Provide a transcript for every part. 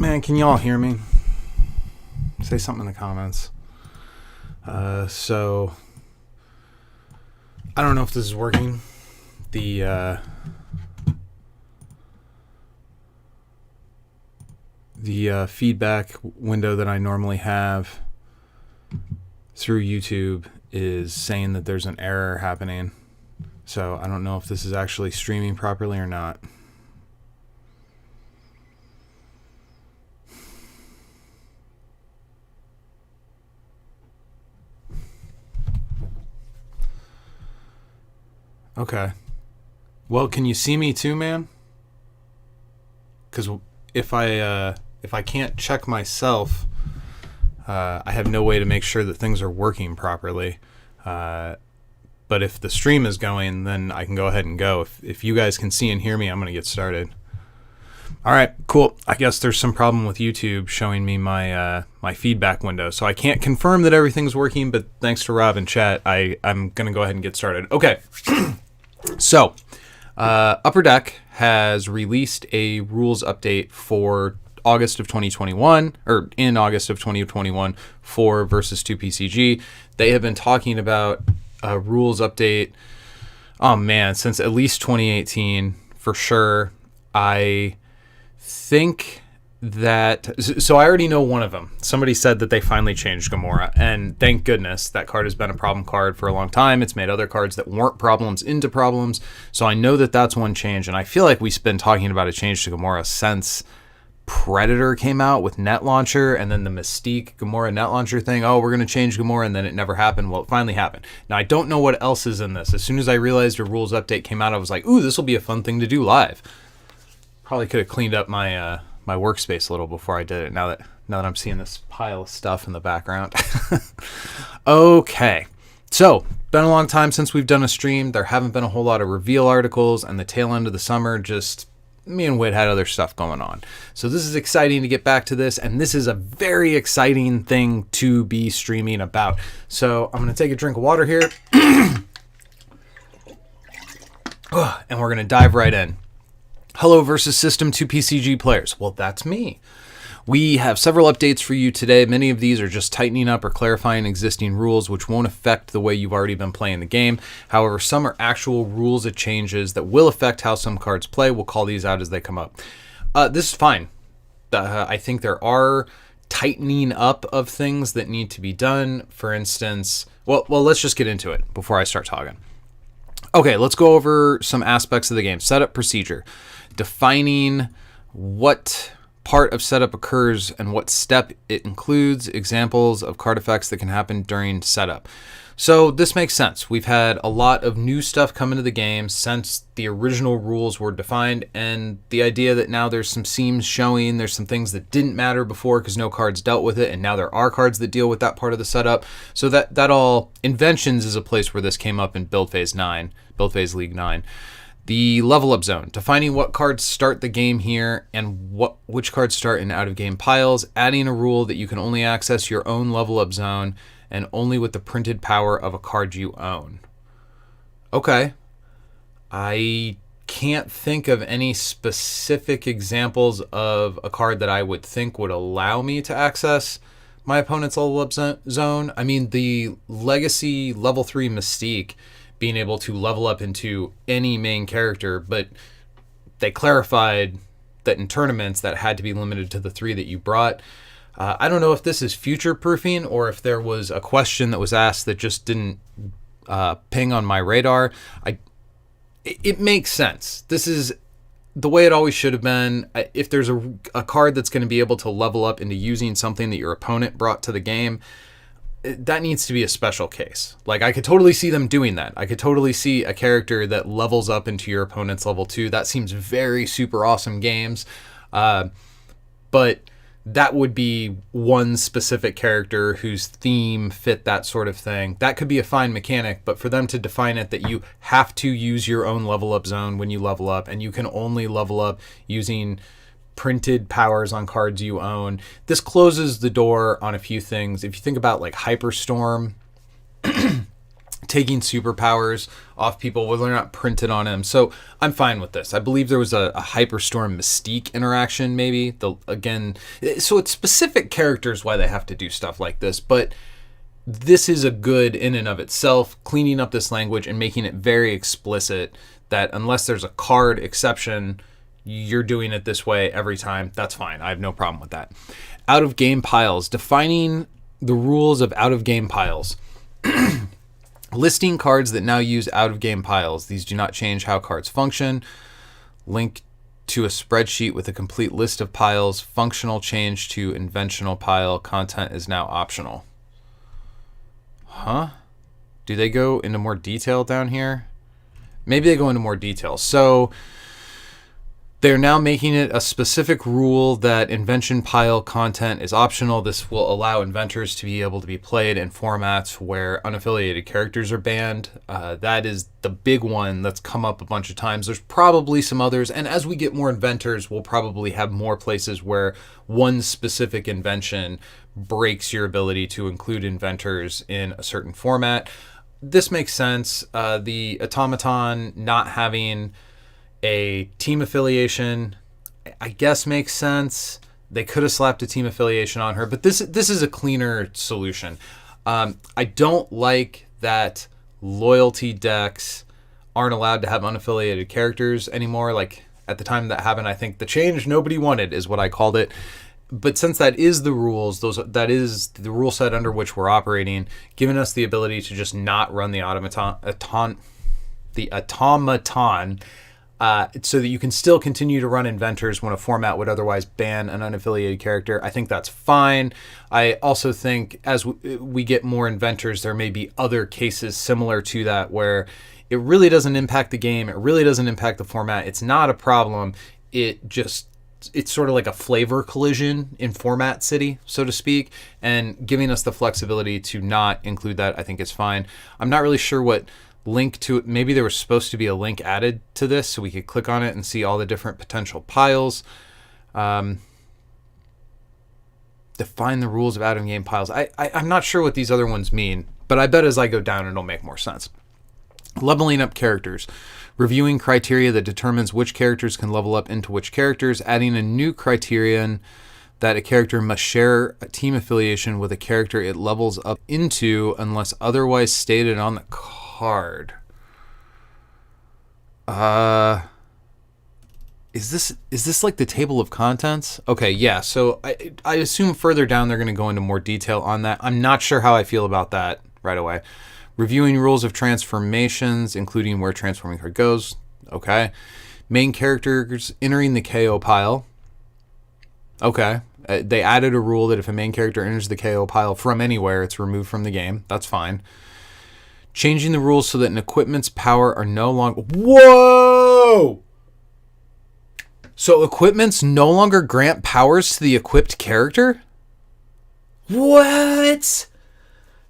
Man, can y'all hear me? Say something in the comments. So I don't know if this is working. The feedback window that I normally have through YouTube is saying that there's an error happening. So I don't know if this is actually streaming properly or not. Okay. Well, can you see me too, man? Because if I can't check myself, I have no way to make sure that things are working properly. But if the stream is going, then I can go ahead and go. If you guys can see and hear me, I'm going to get started. All right, cool. I guess there's some problem with YouTube showing me my my feedback window. So I can't confirm that everything's working, but thanks to Rob and chat, I'm going to go ahead and get started. Okay. So, Upper Deck has released a rules update for August of 2021, or in August of 2021 for Versus 2 PCG. They have been talking about a rules update, oh man, since at least 2018 for sure. I think that, so I already know one of them. Somebody said that they finally changed Gamora, and thank goodness. That card has been a problem card for a long time. It's made other cards that weren't problems into problems, so I know that that's one change, and I feel like we've been talking about a change to Gamora since Predator came out with Net Launcher, and then the Mystique Gamora Net Launcher thing. Oh, we're going to change Gamora, and then it never happened. Well, it finally happened. Now, I don't know what else is in this. As soon as I realized a rules update came out, I was like, ooh, this will be a fun thing to do live. Probably could have cleaned up my my workspace a little before I did it, now that I'm seeing this pile of stuff in the background. Okay, so been a long time since we've done a stream. There haven't been a whole lot of reveal articles, and the tail end of the summer, just me and Whit had other stuff going on. So this is exciting to get back to this, and this is a very exciting thing to be streaming about. So I'm going to take a drink of water here, and we're going to dive right in. Hello Versus System 2 PCG players. Well, that's me. We have several updates for you today. Many of these are just tightening up or clarifying existing rules, which won't affect the way you've already been playing the game. However, some are actual rules of changes that will affect how some cards play. We'll call these out as they come up. This is fine. I think there are tightening up of things that need to be done. For instance, well, let's just get into it before I start talking. Okay, let's go over some aspects of the game. Setup procedure. Defining what part of setup occurs and what step it includes. Examples of card effects that can happen during setup. So this makes sense. We've had a lot of new stuff come into the game since the original rules were defined, and the idea that now there's some seams showing, there's some things that didn't matter before because no cards dealt with it, and now there are cards that deal with that part of the setup. So that all, Inventions is a place where this came up in Build Phase League 9. The level up zone, defining what cards start the game here and which cards start in out of game piles, adding a rule that you can only access your own level up zone and only with the printed power of a card you own. Okay. I can't think of any specific examples of a card that I would think would allow me to access my opponent's level up zone. I mean, the Legacy level 3 Mystique, being able to level up into any main character, but they clarified that in tournaments that had to be limited to the 3 that you brought. I don't know if this is future proofing or if there was a question that was asked that just didn't ping on my radar. It makes sense. This is the way it always should have been. If there's a card that's going to be able to level up into using something that your opponent brought to the game, that needs to be a special case. Like, I could totally see them doing that. I could totally see a character that levels up into your opponent's level 2. That seems very super awesome games. But that would be one specific character whose theme fit that sort of thing. That could be a fine mechanic, but for them to define it that you have to use your own level up zone when you level up, and you can only level up using printed powers on cards you own, this closes the door on a few things. If you think about like Hyperstorm, taking superpowers off people where they're not printed on them. So I'm fine with this. I believe there was a Hyperstorm Mystique interaction, maybe. So it's specific characters why they have to do stuff like this, but this is a good in and of itself, cleaning up this language and making it very explicit that unless there's a card exception, you're doing it this way every time. That's fine. I have no problem with that. Out of game piles. Defining the rules of out of game piles. Listing cards that now use out of game piles. These do not change how cards function. Link to a spreadsheet with a complete list of piles. Functional change to inventional pile. Content is now optional. Huh? Do they go into more detail down here? Maybe they go into more detail. So they're now making it a specific rule that invention pile content is optional. This will allow inventors to be able to be played in formats where unaffiliated characters are banned. That is the big one that's come up a bunch of times. There's probably some others. And as we get more inventors, we'll probably have more places where one specific invention breaks your ability to include inventors in a certain format. This makes sense. The automaton not having a team affiliation, I guess, makes sense. They could have slapped a team affiliation on her, but this is a cleaner solution. I don't like that loyalty decks aren't allowed to have unaffiliated characters anymore. Like at the time that happened, I think the change nobody wanted is what I called it. But since that is the rules, that is the rule set under which we're operating, giving us the ability to just not run the automaton, so that you can still continue to run inventors when a format would otherwise ban an unaffiliated character. I think that's fine. I also think as we get more inventors, there may be other cases similar to that where it really doesn't impact the game. It really doesn't impact the format. It's not a problem. It's sort of like a flavor collision in format city, so to speak, and giving us the flexibility to not include that, I think is fine. I'm not really sure what link to it. Maybe there was supposed to be a link added to this so we could click on it and see all the different potential piles. Define the rules of out-of-game piles. I'm not sure what these other ones mean, but I bet as I go down, it'll make more sense. Leveling up characters. Reviewing criteria that determines which characters can level up into which characters. Adding a new criterion that a character must share a team affiliation with a character it levels up into unless otherwise stated on the card. Is this like the table of contents? Okay, yeah. So I assume further down they're going to go into more detail on that. I'm not sure how I feel about that right away. Reviewing rules of transformations, including where transforming card goes. Okay. Main characters entering the KO pile. Okay. They added a rule that if a main character enters the KO pile from anywhere, it's removed from the game. That's fine. Changing the rules so that an equipment's power are no longer... Whoa! So equipments no longer grant powers to the equipped character? What?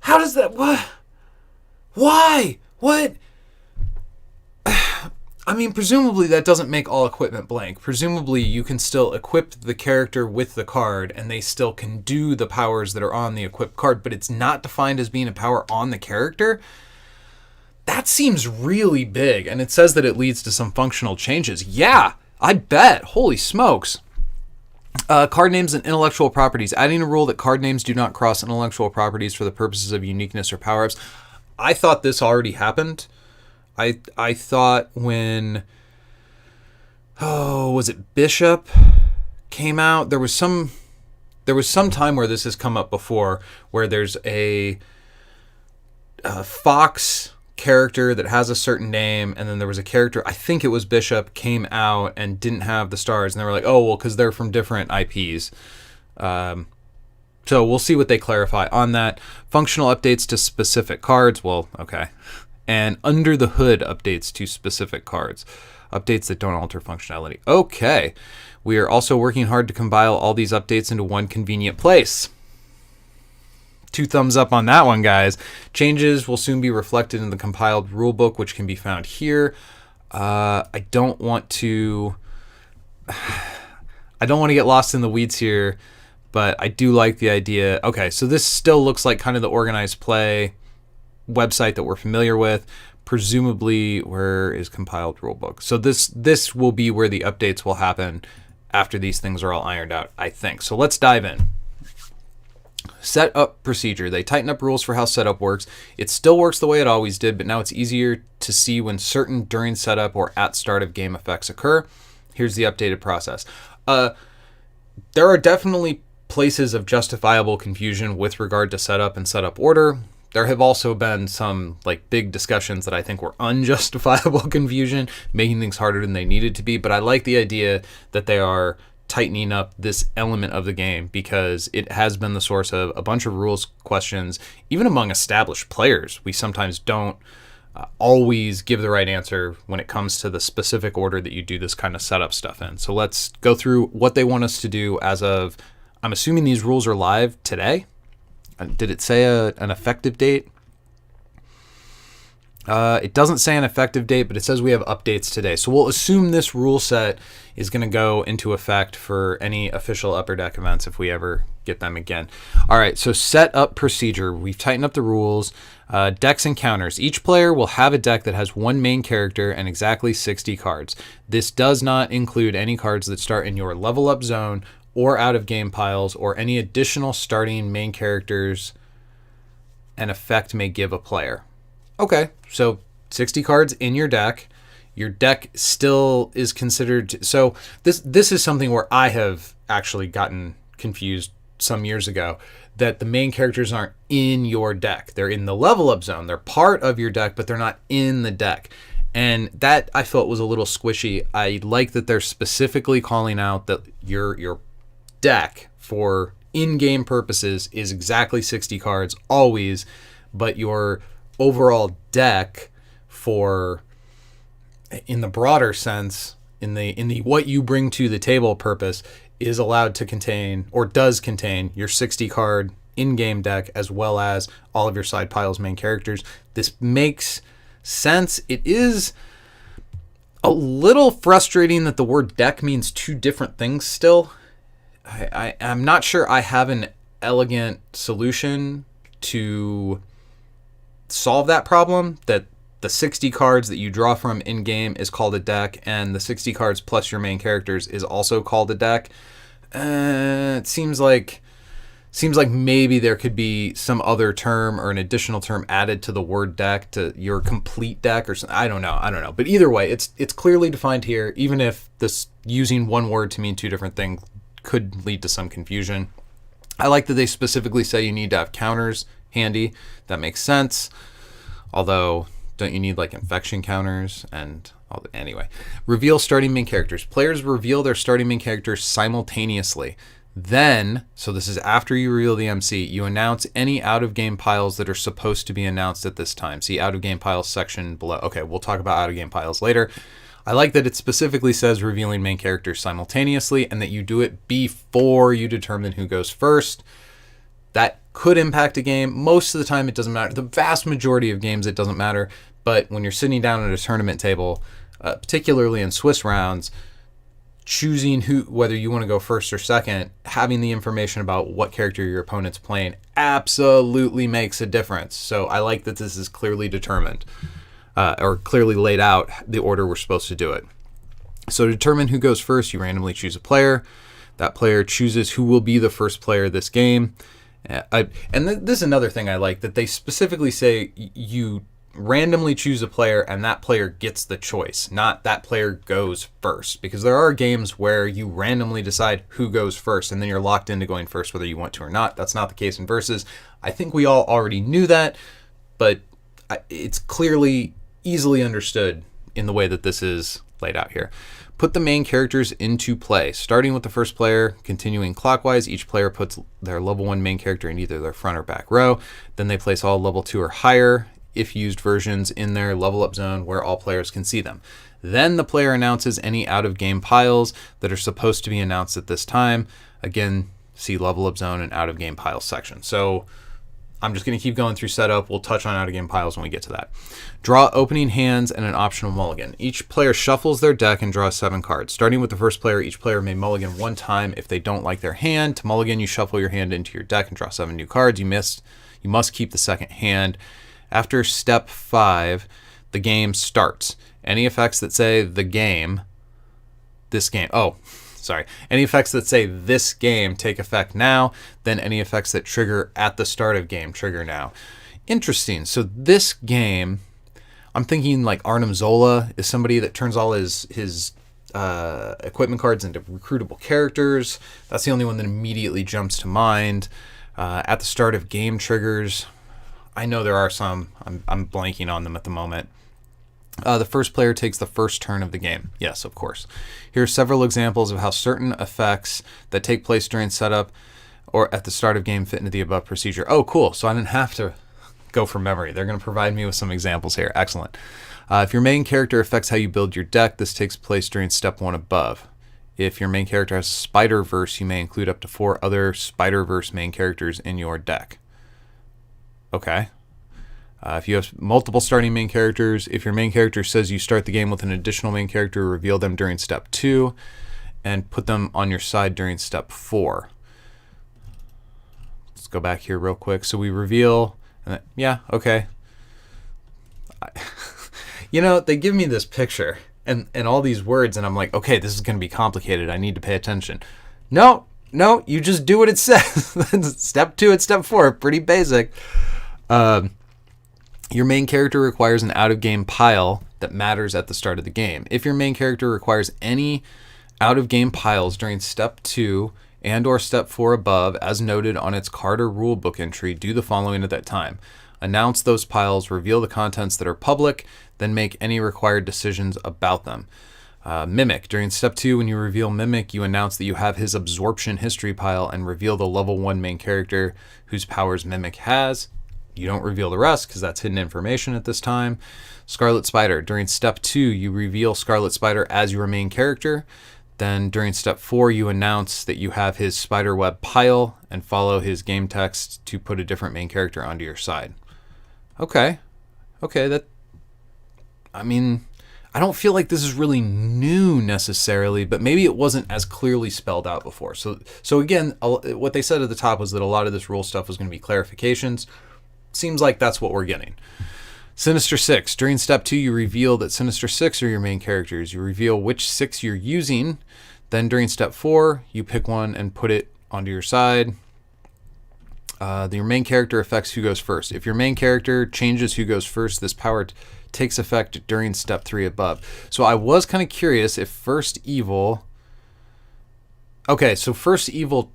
How does that... What? Why? What? I mean, presumably that doesn't make all equipment blank. Presumably you can still equip the character with the card and they still can do the powers that are on the equipped card, but it's not defined as being a power on the character? That seems really big, and it says that it leads to some functional changes. Yeah, I bet. Holy smokes. Card names and intellectual properties. Adding a rule that card names do not cross intellectual properties for the purposes of uniqueness or power-ups. I thought this already happened. I thought when, was it Bishop came out? There was some time where this has come up before, where there's a Fox character that has a certain name, and then there was a character, I think it was Bishop, came out and didn't have the stars, and they were like, oh, well, because they're from different IPs. So we'll see what they clarify on that. Functional updates to specific cards. Well, okay. And under the hood updates to specific cards. Updates that don't alter functionality. Okay. We are also working hard to compile all these updates into one convenient place. 2 thumbs up on that one, guys. Changes will soon be reflected in the compiled rulebook, which can be found here. I don't want to get lost in the weeds here, but I do like the idea. Okay, so this still looks like kind of the organized play website that we're familiar with. Presumably, where is compiled rulebook? So this will be where the updates will happen after these things are all ironed out, I think. So let's dive in. Setup procedure. They tighten up rules for how setup works. It still works the way it always did, but now it's easier to see when certain during setup or at start of game effects occur. Here's the updated process. There are definitely places of justifiable confusion with regard to setup and setup order. There have also been some big discussions that I think were unjustifiable confusion, making things harder than they needed to be. But I like the idea that they are tightening up this element of the game, because it has been the source of a bunch of rules questions, even among established players. We sometimes don't always give the right answer when it comes to the specific order that you do this kind of setup stuff in. So let's go through what they want us to do as of, I'm assuming these rules are live today. Did it say an effective date? It doesn't say an effective date, but it says we have updates today. So we'll assume this rule set is going to go into effect for any official Upper Deck events if we ever get them again. All right, so set up procedure. We've tightened up the rules. Decks and counters. Each player will have a deck that has one main character and exactly 60 cards. This does not include any cards that start in your level up zone or out of game piles, or any additional starting main characters an effect may give a player. Okay, so 60 cards in your deck. Your deck still is considered... So this is something where I have actually gotten confused some years ago, that the main characters aren't in your deck. They're in the level up zone. They're part of your deck, but they're not in the deck. And that I felt was a little squishy. I like that they're specifically calling out that your deck for in-game purposes is exactly 60 cards always, but your overall deck for, in the broader sense, in the what you bring to the table purpose, is allowed to contain, or does contain, your 60 card in-game deck as well as all of your side piles main characters. This makes sense. It is a little frustrating that the word deck means two different things still. I'm not sure I have an elegant solution to solve that problem, that the 60 cards that you draw from in-game is called a deck, and the 60 cards plus your main characters is also called a deck. It seems like maybe there could be some other term or an additional term added to the word deck, to your complete deck or something. I don't know. But either way, it's clearly defined here, even if this using one word to mean two different things could lead to some confusion. I like that they specifically say you need to have counters handy. That makes sense. Although, don't you need infection counters and all that? Anyway, reveal starting main characters. Players reveal their starting main characters simultaneously. Then, so this is after you reveal the MC, you announce any out-of-game piles that are supposed to be announced at this time. See out-of-game piles section below. Okay, we'll talk about out-of-game piles later. I like that it specifically says revealing main characters simultaneously, and that you do it before you determine who goes first. That could impact a game. Most of the time it doesn't matter. The vast majority of games it doesn't matter. But when you're sitting down at a tournament table, particularly in Swiss rounds, choosing whether you want to go first or second, having the information about what character your opponent's playing absolutely makes a difference. So I like that this is clearly determined, or clearly laid out the order we're supposed to do it. So to determine who goes first, you randomly choose a player. That player chooses who will be the first player this game. This is another thing I like, that they specifically say you randomly choose a player and that player gets the choice, not that player goes first, because there are games where you randomly decide who goes first and then you're locked into going first whether you want to or not. That's not the case in Versus. I think we all already knew that, but it's clearly easily understood in the way that this is laid out here. Put the main characters into play. Starting with the first player, continuing clockwise, each player puts their level 1 main character in either their front or back row. Then they place all level 2 or higher, if used, versions in their level up zone where all players can see them. Then the player announces any out of game piles that are supposed to be announced at this time. Again, see level up zone and out of game piles section. So I'm just going to keep going through setup. We'll touch on out of game piles when we get to that. Draw opening hands and an optional mulligan. Each player shuffles their deck and draws 7 cards. Starting with the first player, each player may mulligan 1 time. If they don't like their hand, to mulligan, you shuffle your hand into your deck and draw 7 new cards. You must keep the second hand. After step 5, the game starts. Any effects that say the game, this game, any effects that say this game take effect now, then any effects that trigger at the start of game trigger now. Interesting. So this game, I'm thinking like Arnim Zola is somebody that turns all his equipment cards into recruitable characters. That's the only one that immediately jumps to mind. At the start of game triggers, I know there are some. I'm blanking on them at the moment. The first player takes the first turn of the game. Yes, of course. Here are several examples of how certain effects that take place during setup or at the start of game fit into the above procedure. Oh, cool. So I didn't have to go from memory. They're going to provide me with some examples here. Excellent. If your main character affects how you build your deck, this takes place during step 1 above. If your main character has a Spider-Verse, you may include up to 4 other Spider-Verse main characters in your deck. Okay. If you have multiple starting main characters, if your main character says you start the game with an additional main character, reveal them during step 2 and put them on your side during step 4. Let's go back here real quick. So we reveal, and then, yeah, okay. You know, they give me this picture and all these words, and I'm like, okay, this is going to be complicated. I need to pay attention. No, you just do what it says. Step 2 and step 4, pretty basic. Your main character requires an out-of-game pile that matters at the start of the game. If your main character requires any out-of-game piles during step 2 and or step 4 above, as noted on its card or rulebook entry, do the following at that time. Announce those piles, reveal the contents that are public, then make any required decisions about them. Mimic. During step 2, when you reveal Mimic, you announce that you have his absorption history pile and reveal the level 1 main character whose powers Mimic has. You don't reveal the rest because that's hidden information at this time. Scarlet Spider. During step 2, you reveal Scarlet Spider as your main character. Then during step 4, you announce that you have his spiderweb pile and follow his game text to put a different main character onto your side. Okay, I don't feel like this is really new necessarily, but maybe it wasn't as clearly spelled out before. So again, what they said at the top was that a lot of this rule stuff was going to be clarifications. Seems like that's what we're getting. Sinister Six. During step 2, you reveal that Sinister Six are your main characters. You reveal which 6 you're using. Then during step 4, you pick one and put it onto your side. Your main character affects who goes first. If your main character changes who goes first, this power takes effect during step 3 above. So I was kind of curious if First Evil... Okay, so First Evil,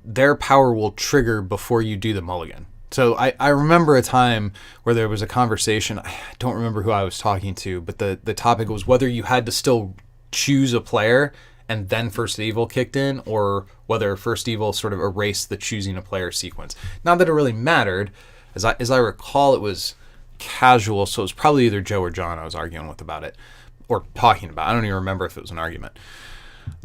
their power will trigger before you do the Mulligan. So I remember a time where there was a conversation, I don't remember who I was talking to, but the topic was whether you had to still choose a player and then First Evil kicked in, or whether First Evil sort of erased the choosing a player sequence. Not that it really mattered. As I recall, it was casual, so it was probably either Joe or John I was arguing with about it, or talking about. I don't even remember if it was an argument.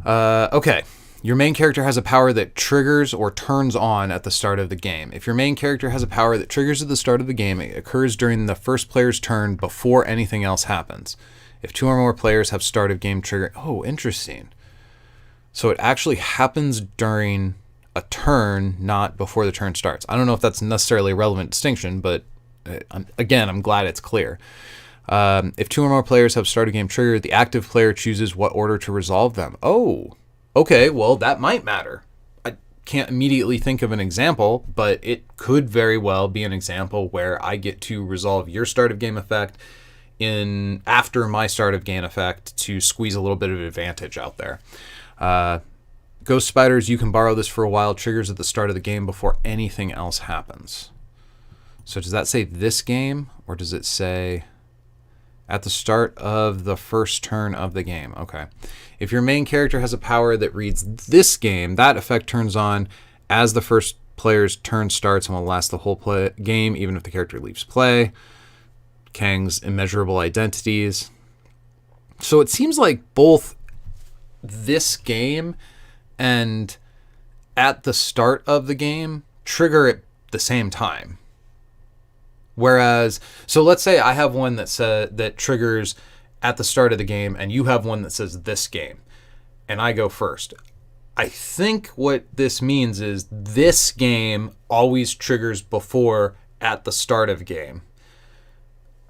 Okay. Your main character has a power that triggers or turns on at the start of the game. If your main character has a power that triggers at the start of the game, it occurs during the first player's turn before anything else happens. If 2 or more players have start of game trigger... Oh, interesting. So it actually happens during a turn, not before the turn starts. I don't know if that's necessarily a relevant distinction, but I'm glad it's clear. If 2 or more players have start of game trigger, the active player chooses what order to resolve them. Oh, okay, well, that might matter. I can't immediately think of an example, but it could very well be an example where I get to resolve your start of game effect after my start of game effect to squeeze a little bit of advantage out there. Ghost Spiders, you can borrow this for a while, triggers at the start of the game before anything else happens. So does that say this game, or does it say at the start of the first turn of the game? Okay. If your main character has a power that reads this game, that effect turns on as the first player's turn starts and will last the whole game, even if the character leaves play. Kang's immeasurable identities. So it seems like both this game and at the start of the game trigger at the same time. Whereas, so let's say I have one that triggers at the start of the game, and you have one that says this game, and I go first. I think what this means is this game always triggers before at the start of game.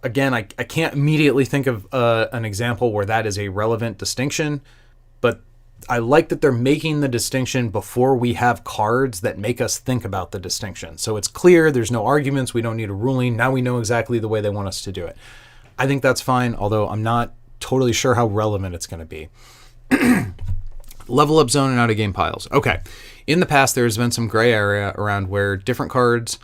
Again, I can't immediately think of an example where that is a relevant distinction, but I like that they're making the distinction before we have cards that make us think about the distinction. So it's clear, there's no arguments, we don't need a ruling. Now we know exactly the way they want us to do it. I think that's fine, although I'm not totally sure how relevant it's going to be. Level up zone and out of game piles. Okay. In the past, there's been some gray area around where different cards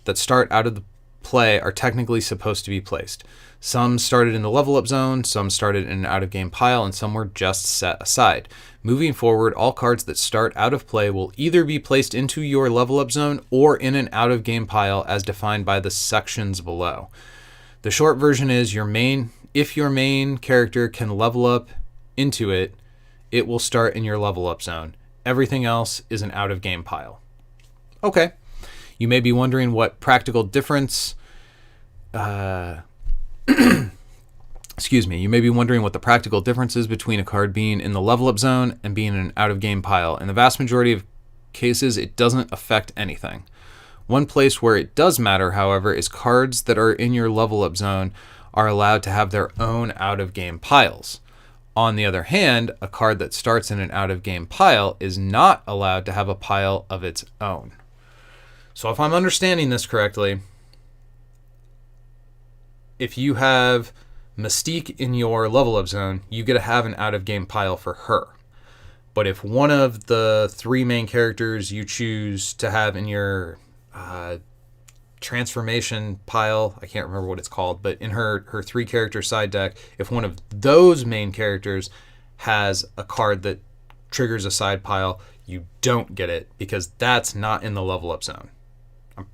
that start out of the play are technically supposed to be placed. Some started in the level up zone, some started in an out of game pile, and some were just set aside. Moving forward, all cards that start out of play will either be placed into your level up zone or in an out of game pile as defined by the sections below. The short version is if your main character can level up into it, it will start in your level up zone. Everything else is an out of game pile. Okay. You may be wondering what practical difference excuse me, you may be wondering what the practical difference is between a card being in the level up zone and being in an out of game pile. In the vast majority of cases, it doesn't affect anything. One place where it does matter, however, is cards that are in your level up zone are allowed to have their own out of game piles. On the other hand, a card that starts in an out of game pile is not allowed to have a pile of its own. So if I'm understanding this correctly, if you have Mystique in your level up zone, you get to have an out of game pile for her. But if one of the three main characters you choose to have in your transformation pile, I can't remember what it's called, but in her three character side deck, if one of those main characters has a card that triggers a side pile, you don't get it because that's not in the level up zone. I'm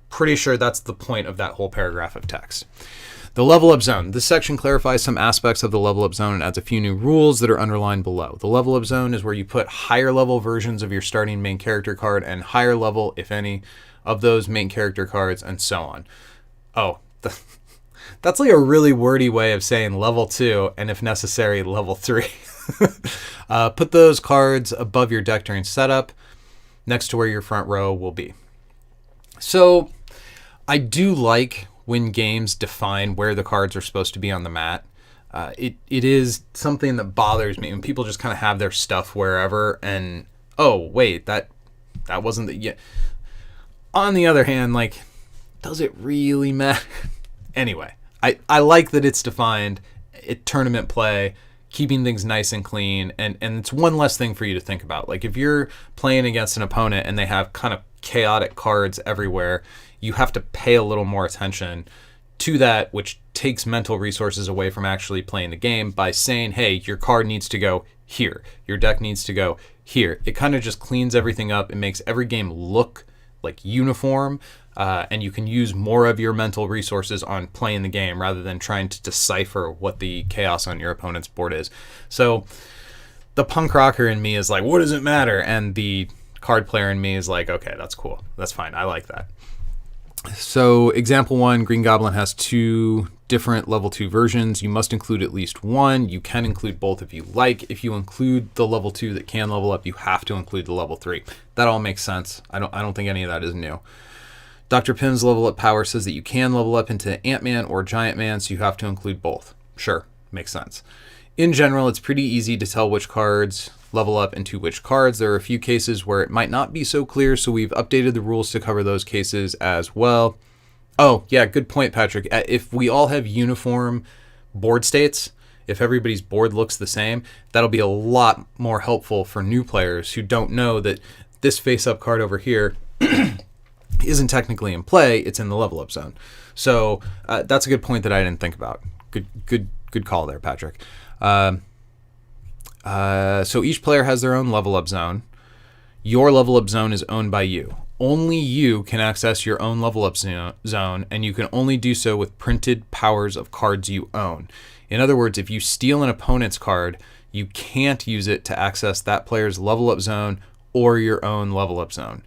pretty sure that's the point of that whole paragraph of text. The level up zone. This section clarifies some aspects of the level up zone and adds a few new rules that are underlined below. The level up zone is where you put higher level versions of your starting main character card and higher level, if any, of those main character cards and so on. Oh, that's like a really wordy way of saying level 2 and if necessary, level 3. Put those cards above your deck during setup next to where your front row will be. So I do like when games define where the cards are supposed to be on the mat. It is something that bothers me when people just kind of have their stuff wherever and, oh, wait, that wasn't the... Yeah. On the other hand, like, does it really matter? Anyway, I like that it's defined, tournament play, keeping things nice and clean, and it's one less thing for you to think about. Like, if you're playing against an opponent and they have kind of chaotic cards everywhere, you have to pay a little more attention to that, which takes mental resources away from actually playing the game by saying, hey, your card needs to go here. Your deck needs to go here. It kind of just cleans everything up. It makes every game look like uniform, and you can use more of your mental resources on playing the game rather than trying to decipher what the chaos on your opponent's board is. So the punk rocker in me is like, what does it matter? And the card player in me is like, okay, that's cool. That's fine. I like that. So example 1, Green Goblin has 2 different level 2 versions. You must include at least one. You can include both if you like. If you include the level 2 that can level up, you have to include the level 3. That all makes sense. I don't think any of that is new. Dr. Pym's level up power says that you can level up into Ant-Man or Giant Man, so you have to include both. Sure, makes sense. In general, it's pretty easy to tell which cards level up into which cards. There are a few cases where it might not be so clear, so we've updated the rules to cover those cases as well. Oh, yeah, good point, Patrick. If we all have uniform board states, if everybody's board looks the same, that'll be a lot more helpful for new players who don't know that this face-up card over here isn't technically in play, it's in the level up zone. So that's a good point that I didn't think about. Good call there, Patrick. So each player has their own level up zone. Your level up zone is owned by you. Only you can access your own level up zone, and you can only do so with printed powers of cards you own. In other words, if you steal an opponent's card, you can't use it to access that player's level up zone or your own level up zone.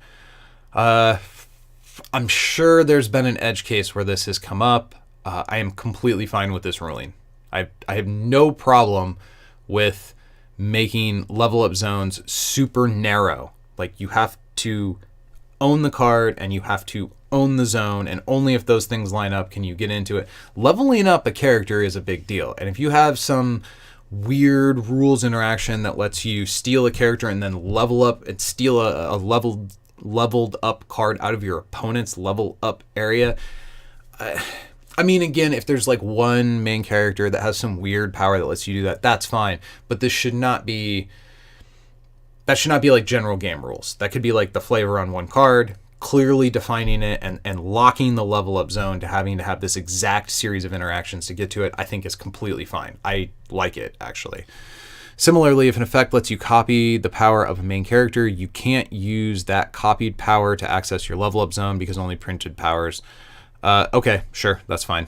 I'm sure there's been an edge case where this has come up. I am completely fine with this ruling. I have no problem with making level up zones super narrow. Like, you have to own the card and you have to own the zone, and only if those things line up can you get into it. Leveling up a character is a big deal, and if you have some weird rules interaction that lets you steal a character and then level up and steal a leveled up card out of your opponent's level up area. I mean, again, if there's like one main character that has some weird power that lets you do that, that's fine. But this should not be, that should not be like general game rules. That could be like the flavor on one card, clearly defining it and locking the level up zone to having to have this exact series of interactions to get to it, I think is completely fine. I like it, actually. Similarly, if an effect lets you copy the power of a main character, you can't use that copied power to access your level up zone because only printed powers. Okay, sure, that's fine.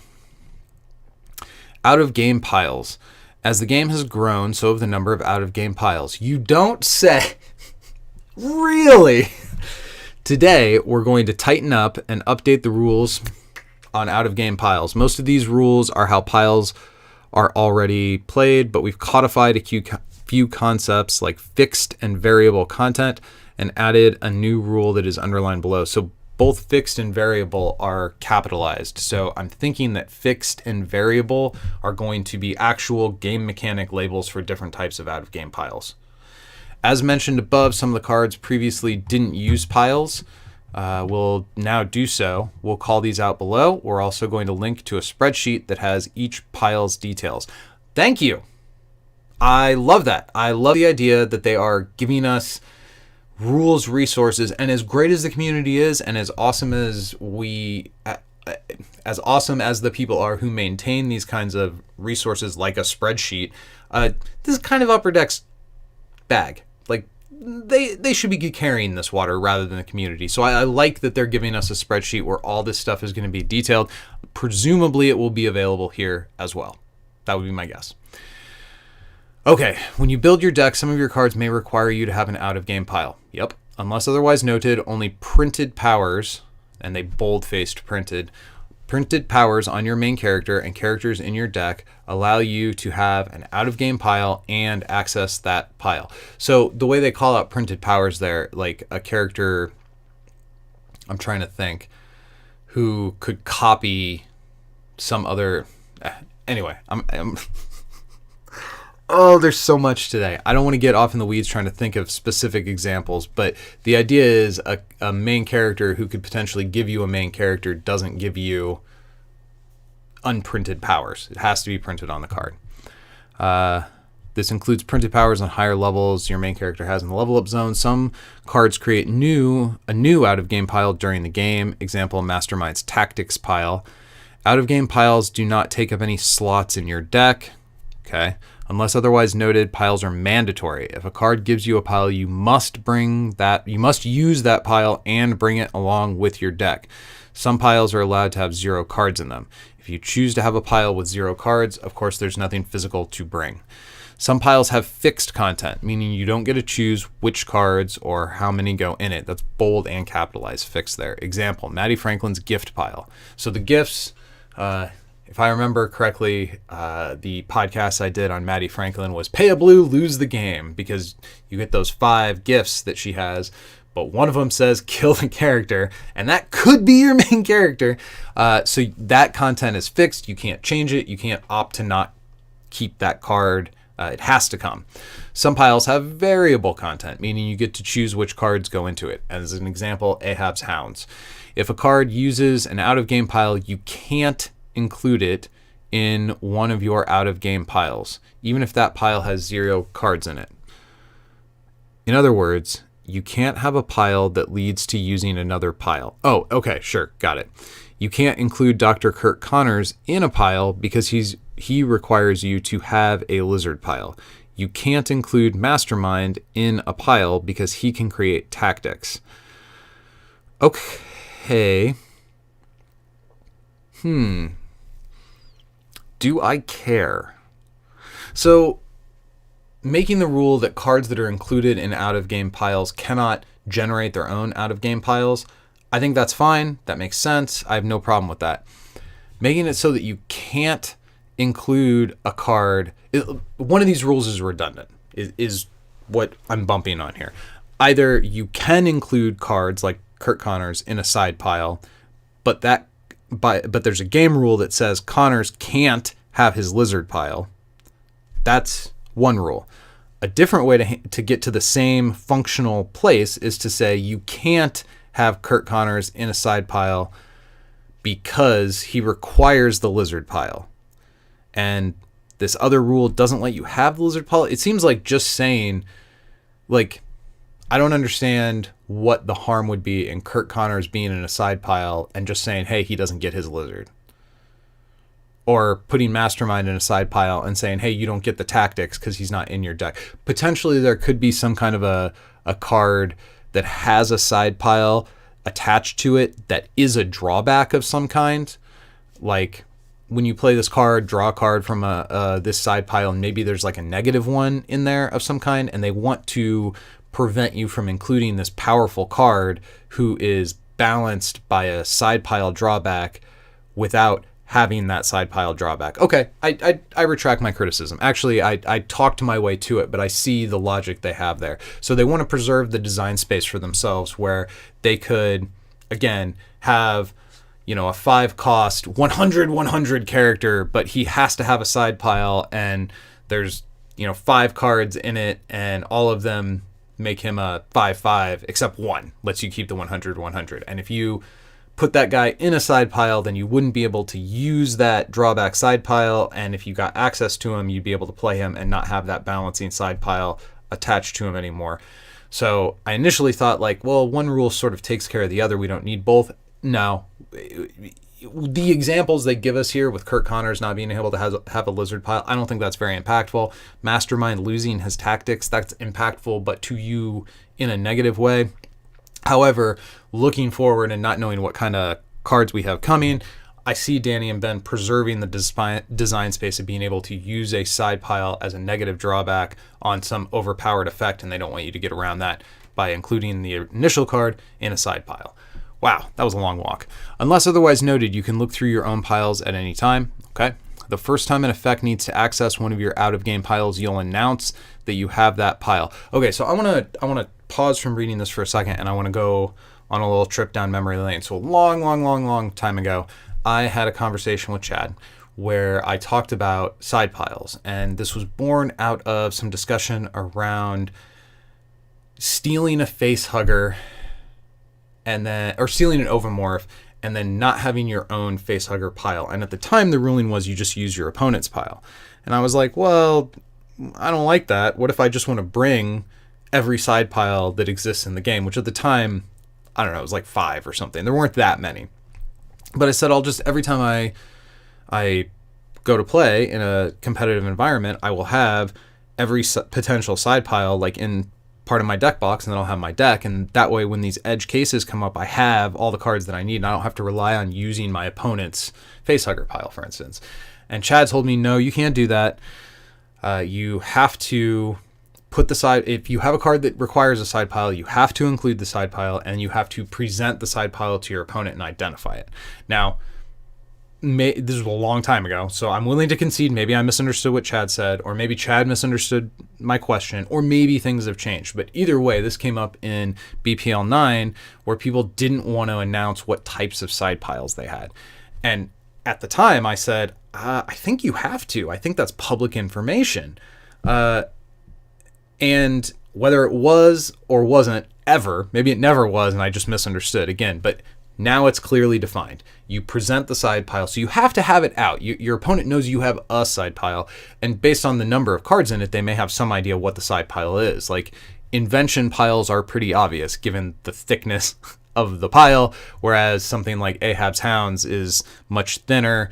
Out of game piles. As the game has grown, so have the number of out of game piles. You don't say. Really? Today, we're going to tighten up and update the rules on out-of-game piles. Most of these rules are how piles are already played, but we've codified a few concepts like fixed and variable content and added a new rule that is underlined below. So both fixed and variable are capitalized. So I'm thinking that fixed and variable are going to be actual game mechanic labels for different types of out-of-game piles. As mentioned above, some of the cards previously didn't use piles. Will now do so. We'll call these out below. We're also going to link to a spreadsheet that has each pile's details. Thank you. I love that. I love the idea that they are giving us rules, resources, and as great as the community is, and as awesome as the people are who maintain these kinds of resources like a spreadsheet, this is kind of Upper Deck's bag. Like, they should be carrying this water rather than the community. So I like that they're giving us a spreadsheet where all this stuff is going to be detailed. Presumably it will be available here as well. That would be my guess. Okay, when you build your deck, some of your cards may require you to have an out-of-game pile. Yep. Unless otherwise noted, only printed powers, and they bold-faced printed powers on your main character and characters in your deck allow you to have an out-of-game pile and access that pile. So the way they call out printed powers there, like a character, I'm trying to think, who could copy some other... Anyway, I'm oh, there's so much today. I don't want to get off in the weeds trying to think of specific examples, but the idea is a main character who could potentially give you a main character doesn't give you unprinted powers. It has to be printed on the card. This includes printed powers on higher levels your main character has in the level up zone. Some cards create a new out-of-game pile during the game. Example, Mastermind's Tactics pile. Out-of-game piles do not take up any slots in your deck. Okay. Unless otherwise noted, piles are mandatory. If a card gives you a pile, you must use that pile and bring it along with your deck. Some piles are allowed to have 0 cards in them. If you choose to have a pile with 0 cards, of course, there's nothing physical to bring. Some piles have fixed content, meaning you don't get to choose which cards or how many go in it. That's bold and capitalized, fixed there. Example, Maddie Franklin's gift pile. So the gifts, if I remember correctly, the podcast I did on Maddie Franklin was pay a blue, lose the game, because you get those 5 gifts that she has, but one of them says kill the character, and that could be your main character. So that content is fixed. You can't change it. You can't opt to not keep that card. It has to come. Some piles have variable content, meaning you get to choose which cards go into it. As an example, Ahab's Hounds. If a card uses an out-of-game pile, you can't include it in one of your out-of-game piles, even if that pile has 0 cards in it. In other words, you can't have a pile that leads to using another pile. Oh, okay, sure, got it. You can't include Dr. Kirk Connors in a pile because he requires you to have a lizard pile. You can't include Mastermind in a pile because he can create tactics. Okay. Do I care? So, making the rule that cards that are included in out-of-game piles cannot generate their own out-of-game piles, I think that's fine. That makes sense. I have no problem with that. Making it so that you can't include a card, one of these rules is redundant, is what I'm bumping on here. Either you can include cards like Kirk Connors in a side pile, but there's a game rule that says Connors can't have his lizard pile. That's one rule. A different way to get to the same functional place is to say you can't have Curt Connors in a side pile because he requires the lizard pile. And this other rule doesn't let you have the lizard pile. It seems like just saying, like, I don't understand what the harm would be in Curt Connors being in a side pile and just saying, hey, he doesn't get his lizard. Or putting Mastermind in a side pile and saying, hey, you don't get the tactics because he's not in your deck. Potentially there could be some kind of a card that has a side pile attached to it that is a drawback of some kind. Like when you play this card, draw a card from this side pile, and maybe there's like a negative one in there of some kind, and they want to prevent you from including this powerful card who is balanced by a side pile drawback without having that side pile drawback. Okay, I retract my criticism. Actually, I talked my way to it, but I see the logic they have there. So they want to preserve the design space for themselves where they could, again, have, you know, a 5-cost 100 character, but he has to have a side pile, and there's, you know, 5 cards in it, and all of them make him a 5/5, except one lets you keep the 100. And if you put that guy in a side pile, then you wouldn't be able to use that drawback side pile, and if you got access to him, you'd be able to play him and not have that balancing side pile attached to him anymore. So I initially thought, like, well, one rule sort of takes care of the other. We don't need both. No. The examples they give us here with Curt Connors not being able to have a lizard pile, I don't think that's very impactful. Mastermind losing his tactics, that's impactful, but to you in a negative way. However, looking forward and not knowing what kind of cards we have coming, I see Danny and Ben preserving the design space of being able to use a side pile as a negative drawback on some overpowered effect, and they don't want you to get around that by including the initial card in a side pile. Wow, that was a long walk. Unless otherwise noted, you can look through your own piles at any time. Okay. The first time an effect needs to access one of your out-of-game piles, you'll announce that you have that pile. Okay, so I want to pause from reading this for a second, and I want to go on a little trip down memory lane. So a long time ago, I had a conversation with Chad where I talked about side piles, and this was born out of some discussion around stealing a face hugger or stealing an ovomorph and then not having your own face hugger pile. And at the time, the ruling was you just use your opponent's pile. And I was like, well, I don't like that. What if I just want to bring every side pile that exists in the game, which at the time, I don't know, it was like 5 or something. There weren't that many. But I said, every time I go to play in a competitive environment, I will have every potential side pile like in part of my deck box, and then I'll have my deck, and that way when these edge cases come up, I have all the cards that I need, and I don't have to rely on using my opponent's facehugger pile, for instance. And Chad told me, no, you can't do that. You have to put the side, if you have a card that requires a side pile, you have to include the side pile, and you have to present the side pile to your opponent and identify it. Now, this was a long time ago, so I'm willing to concede maybe I misunderstood what Chad said, or maybe Chad misunderstood my question, or maybe things have changed. But either way, this came up in BPL 9 where people didn't want to announce what types of side piles they had. And at the time I said, I think you have to. I think that's public information. And whether it was or wasn't ever, maybe it never was and I just misunderstood again, but now it's clearly defined. You present the side pile, so you have to have it out. Your opponent knows you have a side pile, and based on the number of cards in it, they may have some idea what the side pile is. Like, invention piles are pretty obvious given the thickness of the pile, whereas something like Ahab's Hounds is much thinner,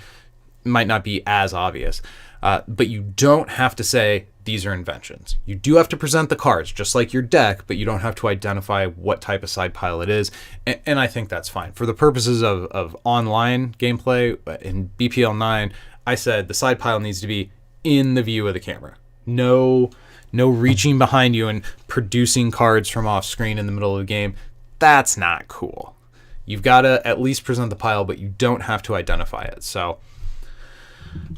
might not be as obvious. But you don't have to say, these are inventions. You do have to present the cards, just like your deck, but you don't have to identify what type of side pile it is. And I think that's fine. For the purposes of online gameplay in BPL 9, I said the side pile needs to be in the view of the camera. No reaching behind you and producing cards from off screen in the middle of the game. That's not cool. You've got to at least present the pile, but you don't have to identify it. So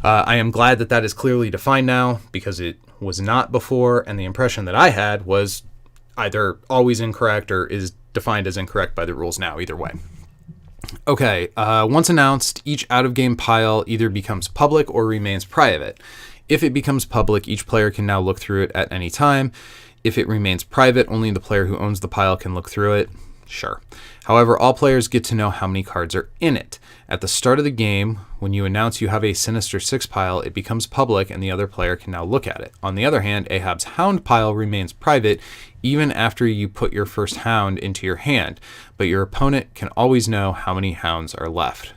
I am glad that is clearly defined now, because it was not before, and the impression that I had was either always incorrect or is defined as incorrect by the rules now, either way. Okay, once announced, each out-of-game pile either becomes public or remains private. If it becomes public, each player can now look through it at any time. If it remains private, only the player who owns the pile can look through it. Sure. However, all players get to know how many cards are in it. At the start of the game, when you announce you have a Sinister Six pile, it becomes public and the other player can now look at it. On the other hand, Ahab's Hound pile remains private even after you put your first Hound into your hand, but your opponent can always know how many Hounds are left.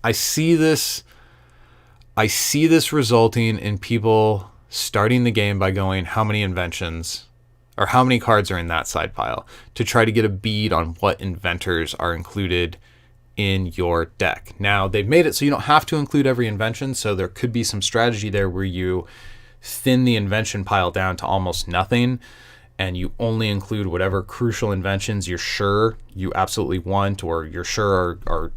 I see this resulting in people starting the game by going, how many inventions or how many cards are in that side pile, to try to get a bead on what inventors are included in your deck. Now, they've made it so you don't have to include every invention, so there could be some strategy there where you thin the invention pile down to almost nothing and you only include whatever crucial inventions you're sure you absolutely want or you're sure are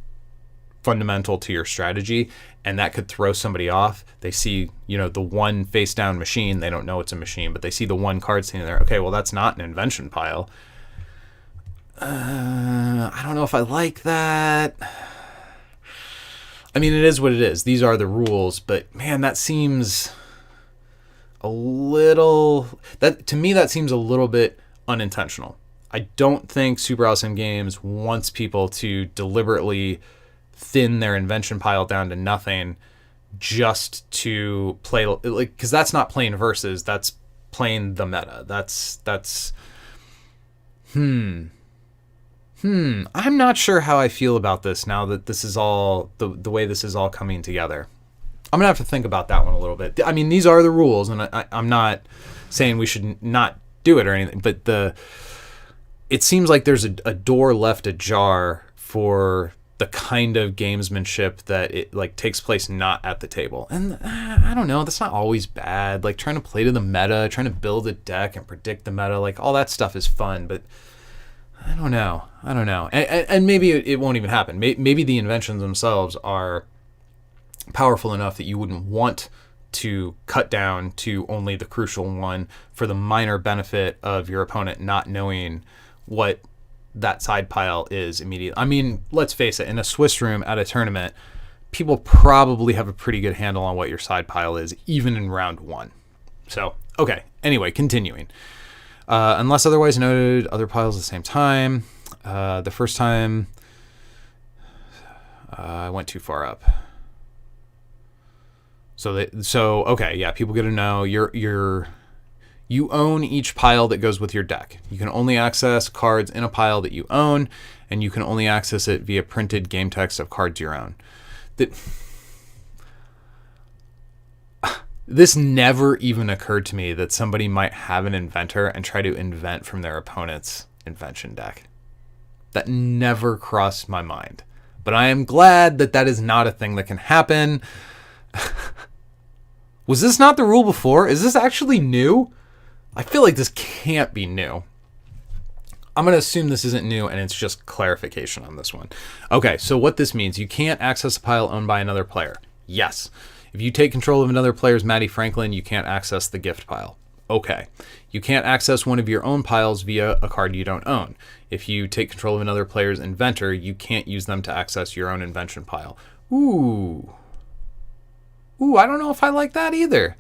fundamental to your strategy, and that could throw somebody off. They see, the one face down machine, they don't know it's a machine, but they see the one card sitting there. Okay, well, that's not an invention pile. I don't know if I like that. I mean, it is what it is. These are the rules, but man, that seems a little, to me that seems a little bit unintentional. I don't think Super Awesome Games wants people to deliberately thin their invention pile down to nothing just to play, like, because that's not playing versus, that's playing the meta. That's I'm not sure how I feel about this now that this is all the way this is all coming together. I'm gonna have to think about that one a little bit. I mean, these are the rules, and I'm not saying we should not do it or anything, but it seems like there's a door left ajar for the kind of gamesmanship that it like takes place not at the table. And I don't know, that's not always bad. Like trying to play to the meta, trying to build a deck and predict the meta, like all that stuff is fun, but I don't know. And maybe it won't even happen. Maybe the inventions themselves are powerful enough that you wouldn't want to cut down to only the crucial one for the minor benefit of your opponent not knowing what that side pile is immediately. I mean, let's face it, in a Swiss room at a tournament, people probably have a pretty good handle on what your side pile is, even in round one. So, okay. Anyway, continuing. Unless otherwise noted, other piles at the same time. The first time I went too far up. Okay, yeah, people get to know you own each pile that goes with your deck. You can only access cards in a pile that you own, and you can only access it via printed game text of cards you own. This never even occurred to me that somebody might have an inventor and try to invent from their opponent's invention deck. That never crossed my mind. But I am glad that is not a thing that can happen. Was this not the rule before? Is this actually new? I feel like this can't be new. I'm going to assume this isn't new and it's just clarification on this one. Okay, so what this means, you can't access a pile owned by another player. Yes. If you take control of another player's Maddie Franklin, you can't access the gift pile. Okay. You can't access one of your own piles via a card you don't own. If you take control of another player's inventor, you can't use them to access your own invention pile. Ooh, I don't know if I like that either.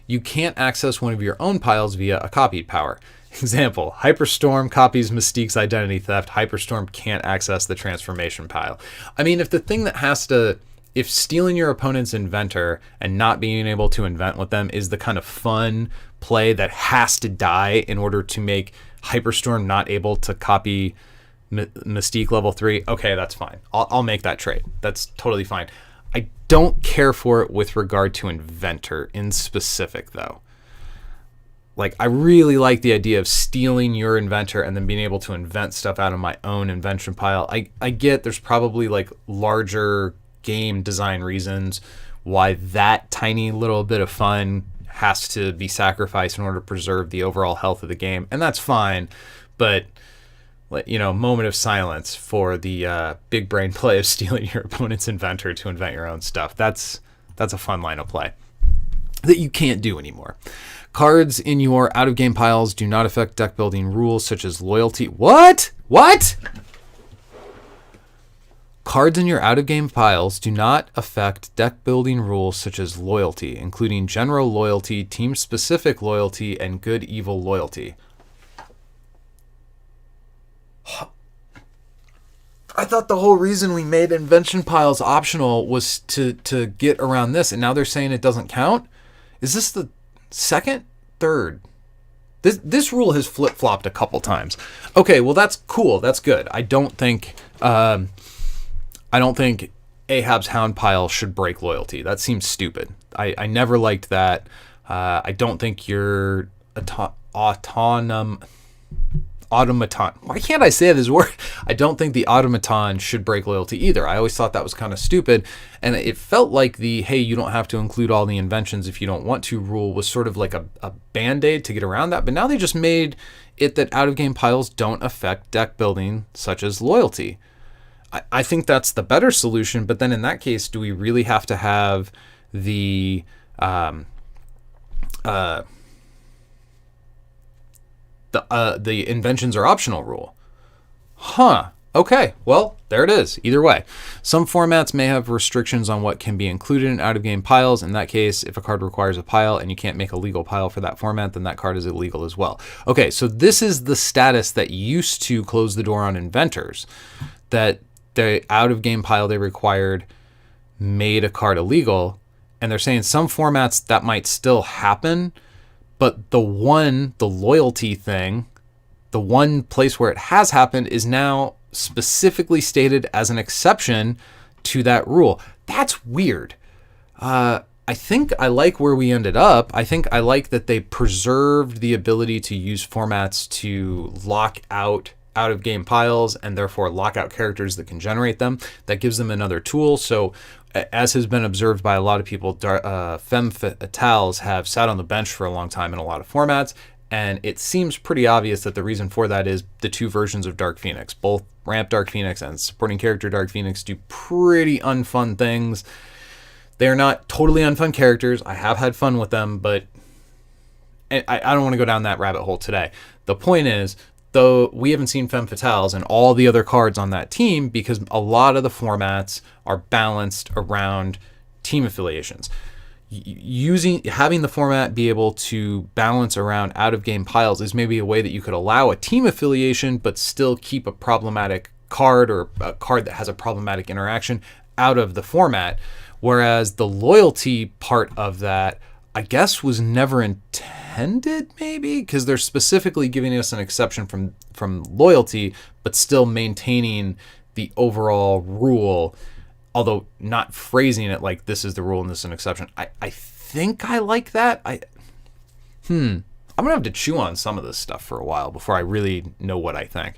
You can't access one of your own piles via a copied power. Example, Hyperstorm copies Mystique's identity theft. Hyperstorm can't access the transformation pile. I mean, if stealing your opponent's inventor and not being able to invent with them is the kind of fun play that has to die in order to make Hyperstorm not able to copy Mystique level 3, okay, that's fine. I'll make that trade. That's totally fine. I don't care for it with regard to inventor in specific, though. Like, I really like the idea of stealing your inventor and then being able to invent stuff out of my own invention pile. I get there's probably like larger game design reasons why that tiny little bit of fun has to be sacrificed in order to preserve the overall health of the game, and that's fine. But moment of silence for the big brain play of stealing your opponent's inventor to invent your own stuff. That's a fun line of play. that you can't do anymore. Cards in your out-of-game piles do not affect deck building rules such as loyalty. What? Cards in your out-of-game piles do not affect deck building rules such as loyalty, including general loyalty, team-specific loyalty, and good-evil loyalty. I thought the whole reason we made invention piles optional was to get around this, and now they're saying it doesn't count? Is this the second? Third? This rule has flip-flopped a couple times. Okay, well that's cool. That's good. I don't think Ahab's Hound pile should break loyalty. That seems stupid. I never liked that. I don't think your automaton. Why can't I say this word? I don't think the automaton should break loyalty either. I always thought that was kind of stupid. And it felt like the, hey, you don't have to include all the inventions if you don't want to rule was sort of like a band-aid to get around that. But now they just made it that out-of-game piles don't affect deck building such as loyalty. I think that's the better solution. But then in that case, do we really have to have the inventions are optional rule? Okay, well, there it is. Either way, some formats may have restrictions on what can be included in out-of-game piles. In that case, if a card requires a pile and you can't make a legal pile for that format, then that card is illegal as well. Okay, so this is the status that used to close the door on inventors, that the out-of-game pile they required made a card illegal, and they're saying some formats that might still happen, but the loyalty thing, the one place where it has happened is now specifically stated as an exception to that rule. That's weird. I think I like where we ended up. I think I like that they preserved the ability to use formats to lock out-of-game piles and therefore lock out characters that can generate them. That gives them another tool. So as has been observed by a lot of people, femme fatales have sat on the bench for a long time in a lot of formats. And it seems pretty obvious that the reason for that is the two versions of Dark Phoenix. Both Ramp Dark Phoenix and supporting character Dark Phoenix do pretty unfun things. They're not totally unfun characters. I have had fun with them, but I don't want to go down that rabbit hole today. The point is, though, we haven't seen Femme Fatales and all the other cards on that team because a lot of the formats are balanced around team affiliations. Having the format be able to balance around out-of-game piles is maybe a way that you could allow a team affiliation but still keep a problematic card or a card that has a problematic interaction out of the format, whereas the loyalty part of that, I guess, was never intended, maybe, because they're specifically giving us an exception from loyalty but still maintaining the overall rule, although not phrasing it like this is the rule and this is an exception. I think I like that. I'm gonna have to chew on some of this stuff for a while before I really know what I think.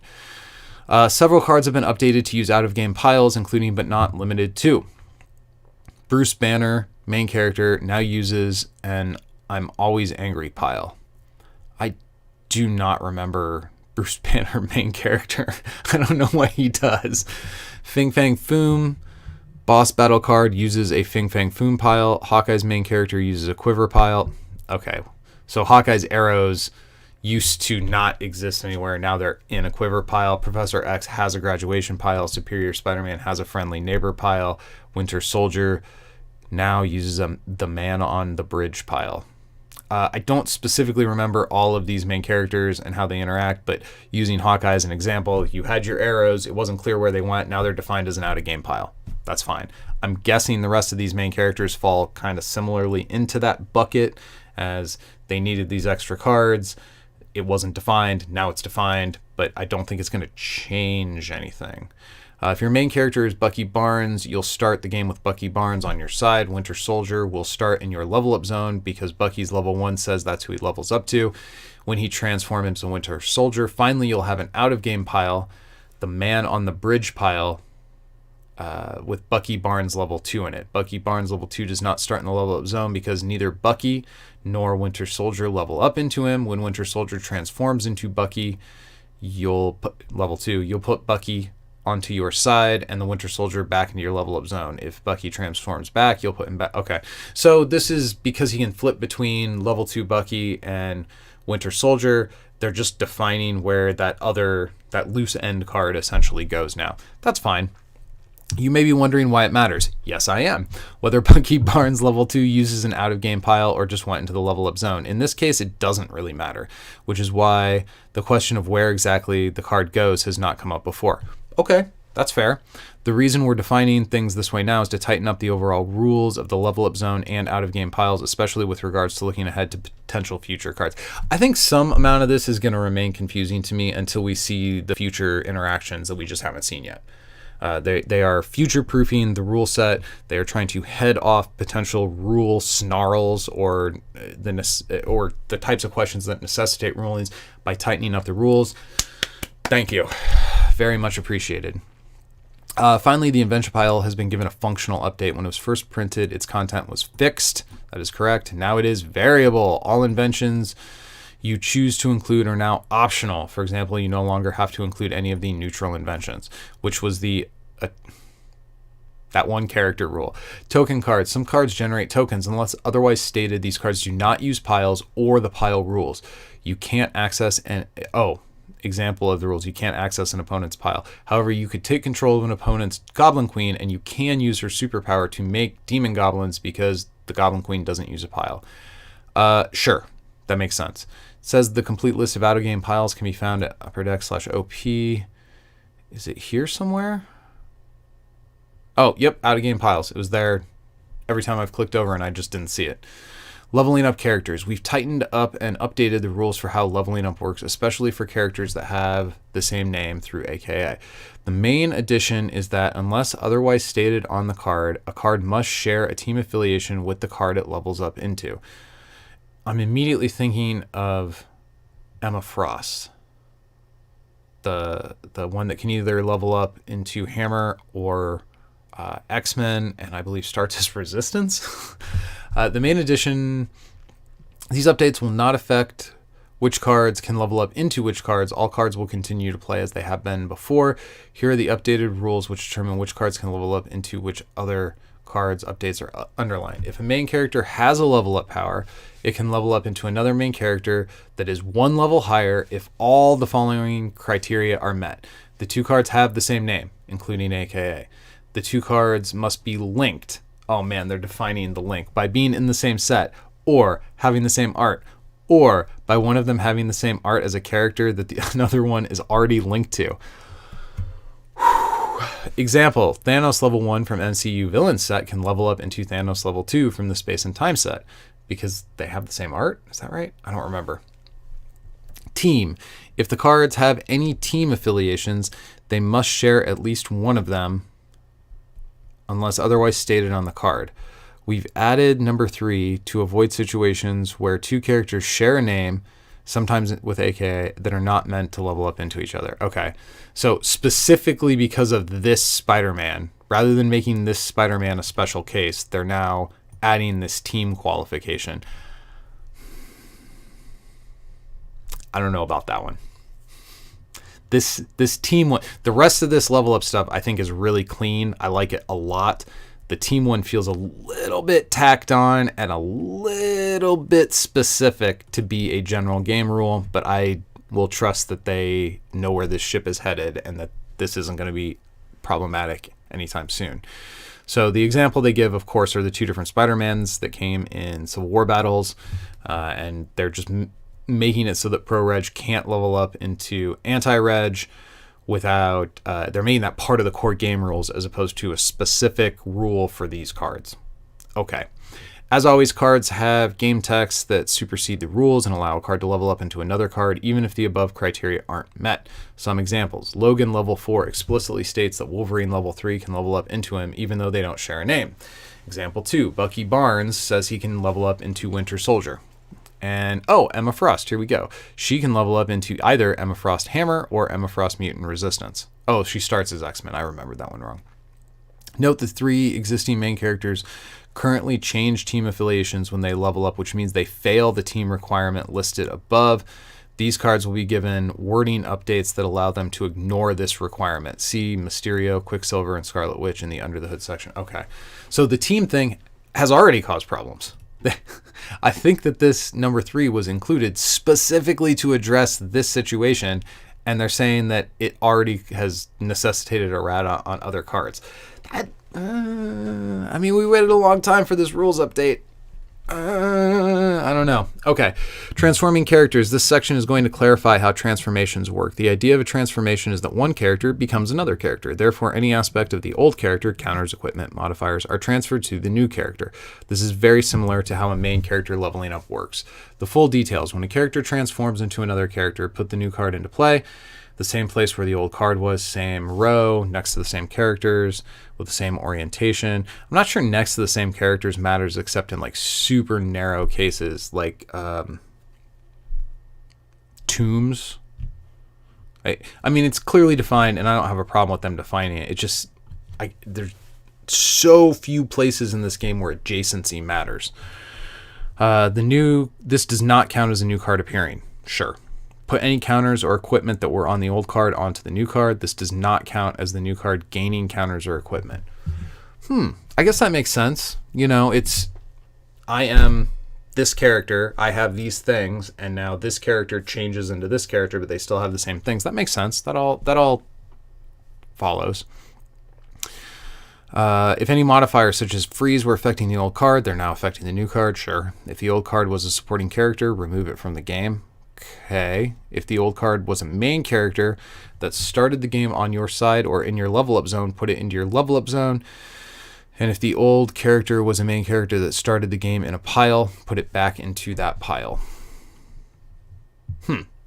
Several cards have been updated to use out-of-game piles, including but not limited to Bruce Banner, main character, now uses an I'm always angry pile. I do not remember Bruce Banner, main character. I don't know what he does. Fing Fang Foom, boss battle card, uses a Fing Fang Foom pile. Hawkeye's main character uses a quiver pile. Okay, so Hawkeye's arrows used to not exist anywhere. Now they're in a quiver pile. Professor X has a graduation pile. Superior Spider-Man has a friendly neighbor pile. Winter Soldier now uses the man on the bridge pile. I don't specifically remember all of these main characters and how they interact, but using Hawkeye as an example, you had your arrows, it wasn't clear where they went, now they're defined as an out-of-game pile. That's fine. I'm guessing the rest of these main characters fall kind of similarly into that bucket, as they needed these extra cards. It wasn't defined, now it's defined, but I don't think it's going to change anything. If your main character is Bucky Barnes, you'll start the game with Bucky Barnes on your side. Winter Soldier will start in your level up zone because Bucky's level 1 says that's who he levels up to when he transforms into Winter Soldier. Finally, you'll have an out-of-game pile, the man on the bridge pile, with Bucky Barnes level 2 in it. Bucky Barnes level 2 does not start in the level up zone because neither Bucky nor Winter Soldier level up into him. When Winter Soldier transforms into Bucky, you'll put level 2, you'll put Bucky onto your side and the Winter Soldier back into your level up zone. If Bucky transforms back, you'll put him back. Okay, so this is because he can flip between level 2 Bucky and Winter Soldier. They're just defining where that loose end card essentially goes now. That's fine. You may be wondering why it matters. Yes, I am. Whether Bucky Barnes level 2 uses an out-of-game pile or just went into the level up zone. In this case, it doesn't really matter, which is why the question of where exactly the card goes has not come up before. Okay, that's fair. The reason we're defining things this way now is to tighten up the overall rules of the level up zone and out-of-game piles, especially with regards to looking ahead to potential future cards. I think some amount of this is going to remain confusing to me until we see the future interactions that we just haven't seen yet. They are future-proofing the rule set. They are trying to head off potential rule snarls or the types of questions that necessitate rulings by tightening up the rules. Thank you. Very much appreciated. Finally, the invention pile has been given a functional update. When it was first printed, its content was fixed. That is correct. Now it is variable. All inventions you choose to include are now optional. For example, you no longer have to include any of the neutral inventions, which was that one character rule. Token cards. Some cards generate tokens. Unless otherwise stated, these cards do not use piles or the pile rules. You can't access example of the rules. You can't access an opponent's pile. However, you could take control of an opponent's Goblin Queen, and you can use her superpower to make demon goblins because the Goblin Queen doesn't use a pile. Sure, that makes sense. It says the complete list of out-of-game piles can be found at upperdeck/OP. Is it here somewhere? Oh, yep, out-of-game piles. It was there every time I've clicked over and I just didn't see it. Leveling up characters. We've tightened up and updated the rules for how leveling up works, especially for characters that have the same name through AKA. The main addition is that unless otherwise stated on the card, a card must share a team affiliation with the card it levels up into. I'm immediately thinking of Emma Frost, the one that can either level up into Hammer or X-Men, and I believe starts as Resistance. The main addition, these updates will not affect which cards can level up into which cards. All cards will continue to play as they have been before. Here are the updated rules which determine which cards can level up into which other cards. Updates are underlined. If a main character has a level up power, it can level up into another main character that is one level higher if all the following criteria are met. The two cards have the same name, including AKA. The two cards must be linked. Oh man, they're defining the link by being in the same set, or having the same art, or by one of them having the same art as a character that the another one is already linked to. Example, Thanos level 1 from MCU villain set can level up into Thanos level 2 from the Space and Time set because they have the same art. Is that right? I don't remember. Team. If the cards have any team affiliations, they must share at least one of them unless otherwise stated on the card. We've added number 3 to avoid situations where two characters share a name, sometimes with AKA, that are not meant to level up into each other. Okay, so specifically because of this Spider-Man, rather than making this Spider-Man a special case, they're now adding this team qualification. I don't know about that one. This team one, the rest of this level up stuff I think is really clean. I like it a lot. The team one feels a little bit tacked on and a little bit specific to be a general game rule, but I will trust that they know where this ship is headed and that this isn't going to be problematic anytime soon. So the example they give, of course, are the two different Spider-Mans that came in Civil War battles, and they're just making it so that Pro-Reg can't level up into Anti-Reg without, they're making that part of the core game rules as opposed to a specific rule for these cards. Okay. As always, cards have game text that supersede the rules and allow a card to level up into another card, even if the above criteria aren't met. Some examples. Logan level 4 explicitly states that Wolverine level 3 can level up into him, even though they don't share a name. Example 2. Bucky Barnes says he can level up into Winter Soldier. And, Emma Frost, here we go. She can level up into either Emma Frost Hammer or Emma Frost Mutant Resistance. Oh, she starts as X-Men. I remembered that one wrong. Note the 3 existing main characters currently change team affiliations when they level up, which means they fail the team requirement listed above. These cards will be given wording updates that allow them to ignore this requirement. See Mysterio, Quicksilver, and Scarlet Witch in the Under the Hood section. Okay. So the team thing has already caused problems. I think that this number 3 was included specifically to address this situation, and they're saying that it already has necessitated a rat on other cards. I mean, we waited a long time for this rules update. I don't know. Okay. Transforming characters. This section is going to clarify how transformations work. The idea of a transformation is that one character becomes another character. Therefore, any aspect of the old character, counters, equipment, modifiers, are transferred to the new character. This is very similar to how a main character leveling up works. The full details. When a character transforms into another character, put the new card into play. The same place where the old card was, same row, next to the same characters, with the same orientation. I'm not sure next to the same characters matters except in like super narrow cases, like tombs. I mean, it's clearly defined, and I don't have a problem with them defining it. It just, there's so few places in this game where adjacency matters. This does not count as a new card appearing. Sure. Put any counters or equipment that were on the old card onto the new card. This does not count as the new card gaining counters or equipment. I guess that makes sense. You know, I am this character, I have these things, and now this character changes into this character, but they still have the same things. That makes sense. That all follows. If any modifiers such as freeze were affecting the old card, they're now affecting the new card. Sure. If the old card was a supporting character, remove it from the game. Okay. If the old card was a main character that started the game on your side or in your level up zone, put it into your level up zone. And if the old character was a main character that started the game in a pile, put it back into that pile.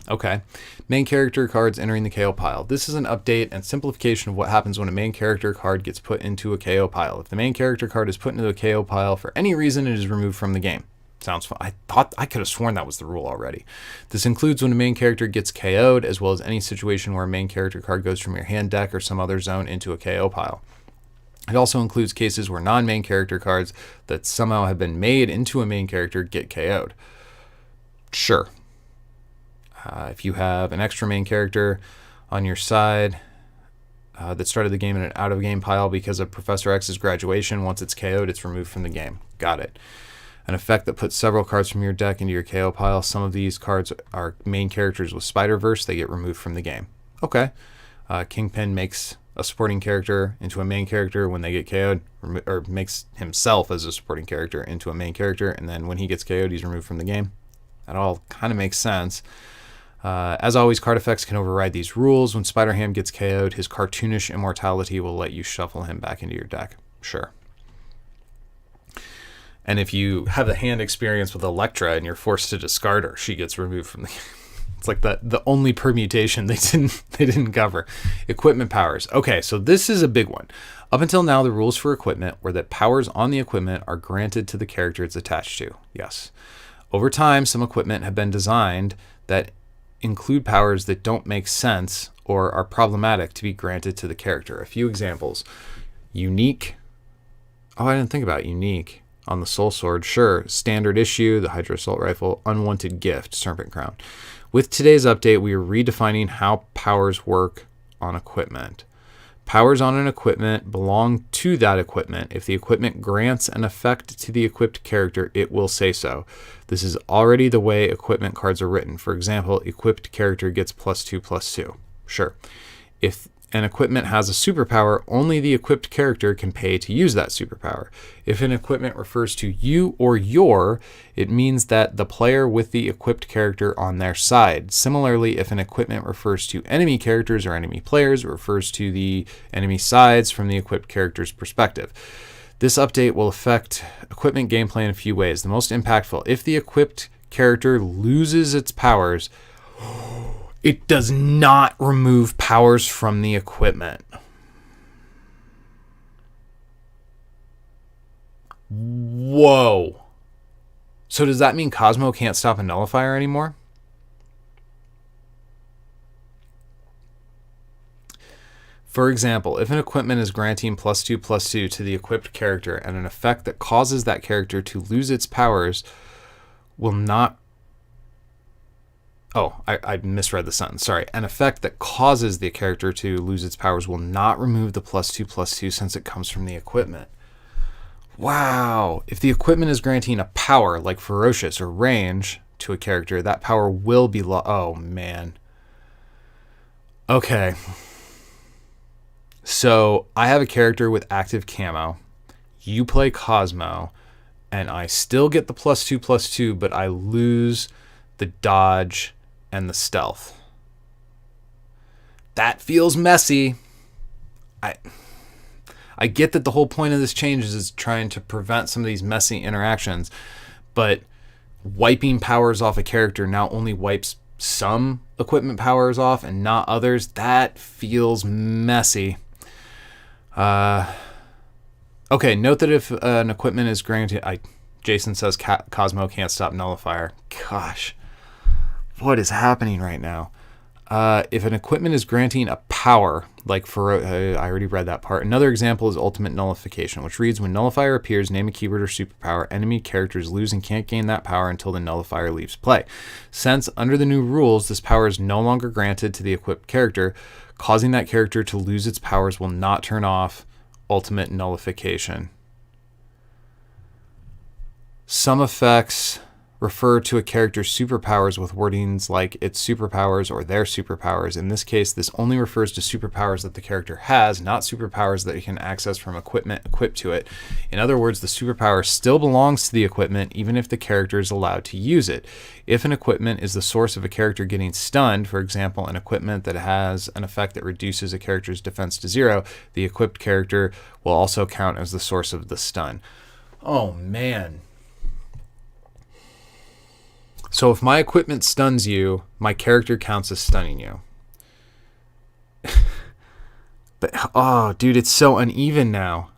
Okay. Main character cards entering the KO pile. This is an update and simplification of what happens when a main character card gets put into a KO pile. If the main character card is put into a KO pile for any reason, it is removed from the game. Sounds fun. I could have sworn that was the rule already. This includes when a main character gets KO'd, as well as any situation where a main character card goes from your hand, deck, or some other zone into a KO pile. It also includes cases where non-main character cards that somehow have been made into a main character get KO'd. Sure. If you have an extra main character on your side that started the game in an out-of-game pile because of Professor X's graduation, once it's KO'd, it's removed from the game. Got it. An effect that puts several cards from your deck into your KO pile. Some of these cards are main characters with Spider-Verse. They get removed from the game. Okay. Kingpin makes a supporting character into a main character when they get KO'd, or makes himself as a supporting character into a main character, and then when he gets KO'd, he's removed from the game. That all kind of makes sense. As always, card effects can override these rules. When Spider-Ham gets KO'd, his cartoonish immortality will let you shuffle him back into your deck. Sure. And if you have the hand experience with Elektra and you're forced to discard her, she gets removed from the game. It's like the only permutation they didn't cover. Equipment powers. Okay, so this is a big one. Up until now, the rules for equipment were that powers on the equipment are granted to the character it's attached to. Yes. Over time, some equipment have been designed that include powers that don't make sense or are problematic to be granted to the character. A few examples. Unique. Oh, I didn't think about unique. On the Soul Sword, sure. Standard issue, the Hydra Assault Rifle. Unwanted gift, Serpent Crown. With today's update, we are redefining how powers work on equipment. Powers on an equipment belong to that equipment. If the equipment grants an effect to the equipped character, it will say so. This is already the way equipment cards are written. For example, equipped character gets +2/+2. Sure. If an equipment has a superpower, only the equipped character can pay to use that superpower. If an equipment refers to you or your, it means that the player with the equipped character on their side. Similarly, if an equipment refers to enemy characters or enemy players, it refers to the enemy sides from the equipped character's perspective. This update will affect equipment gameplay in a few ways. The most impactful, if the equipped character loses its powers, it does not remove powers from the equipment. Whoa. So does that mean Cosmo can't stop a nullifier anymore? For example, if an equipment is granting +2/+2 to the equipped character and an effect that causes that character to lose its powers will not... Oh, I misread the sentence. Sorry. An effect that causes the character to lose its powers will not remove the +2/+2 since it comes from the equipment. Wow. If the equipment is granting a power like ferocious or range to a character, that power will be oh man. Okay. So I have a character with active camo. You play Cosmo, and I still get the +2/+2, but I lose the dodge and the stealth. That feels messy. I get that the whole point of this change is trying to prevent some of these messy interactions, but wiping powers off a character now only wipes some equipment powers off and not others. That feels messy. Okay, note that if an equipment is granted... Jason says Cosmo can't stop Nullifier. Gosh, what is happening right now? If an equipment is granting a power, like I already read that part. Another example is Ultimate Nullification, which reads, when Nullifier appears, name a keyword or superpower. Enemy characters lose and can't gain that power until the Nullifier leaves play. Since, under the new rules, this power is no longer granted to the equipped character, causing that character to lose its powers will not turn off Ultimate Nullification. Some effects refer to a character's superpowers with wordings like its superpowers or their superpowers. In this case, this only refers to superpowers that the character has, not superpowers that it can access from equipment equipped to it. In other words, the superpower still belongs to the equipment even if the character is allowed to use it. If an equipment is the source of a character getting stunned, for example, an equipment that has an effect that reduces a character's defense to 0, the equipped character will also count as the source of the stun. Oh, man. So if my equipment stuns you, my character counts as stunning you. But, oh, dude, it's so uneven now.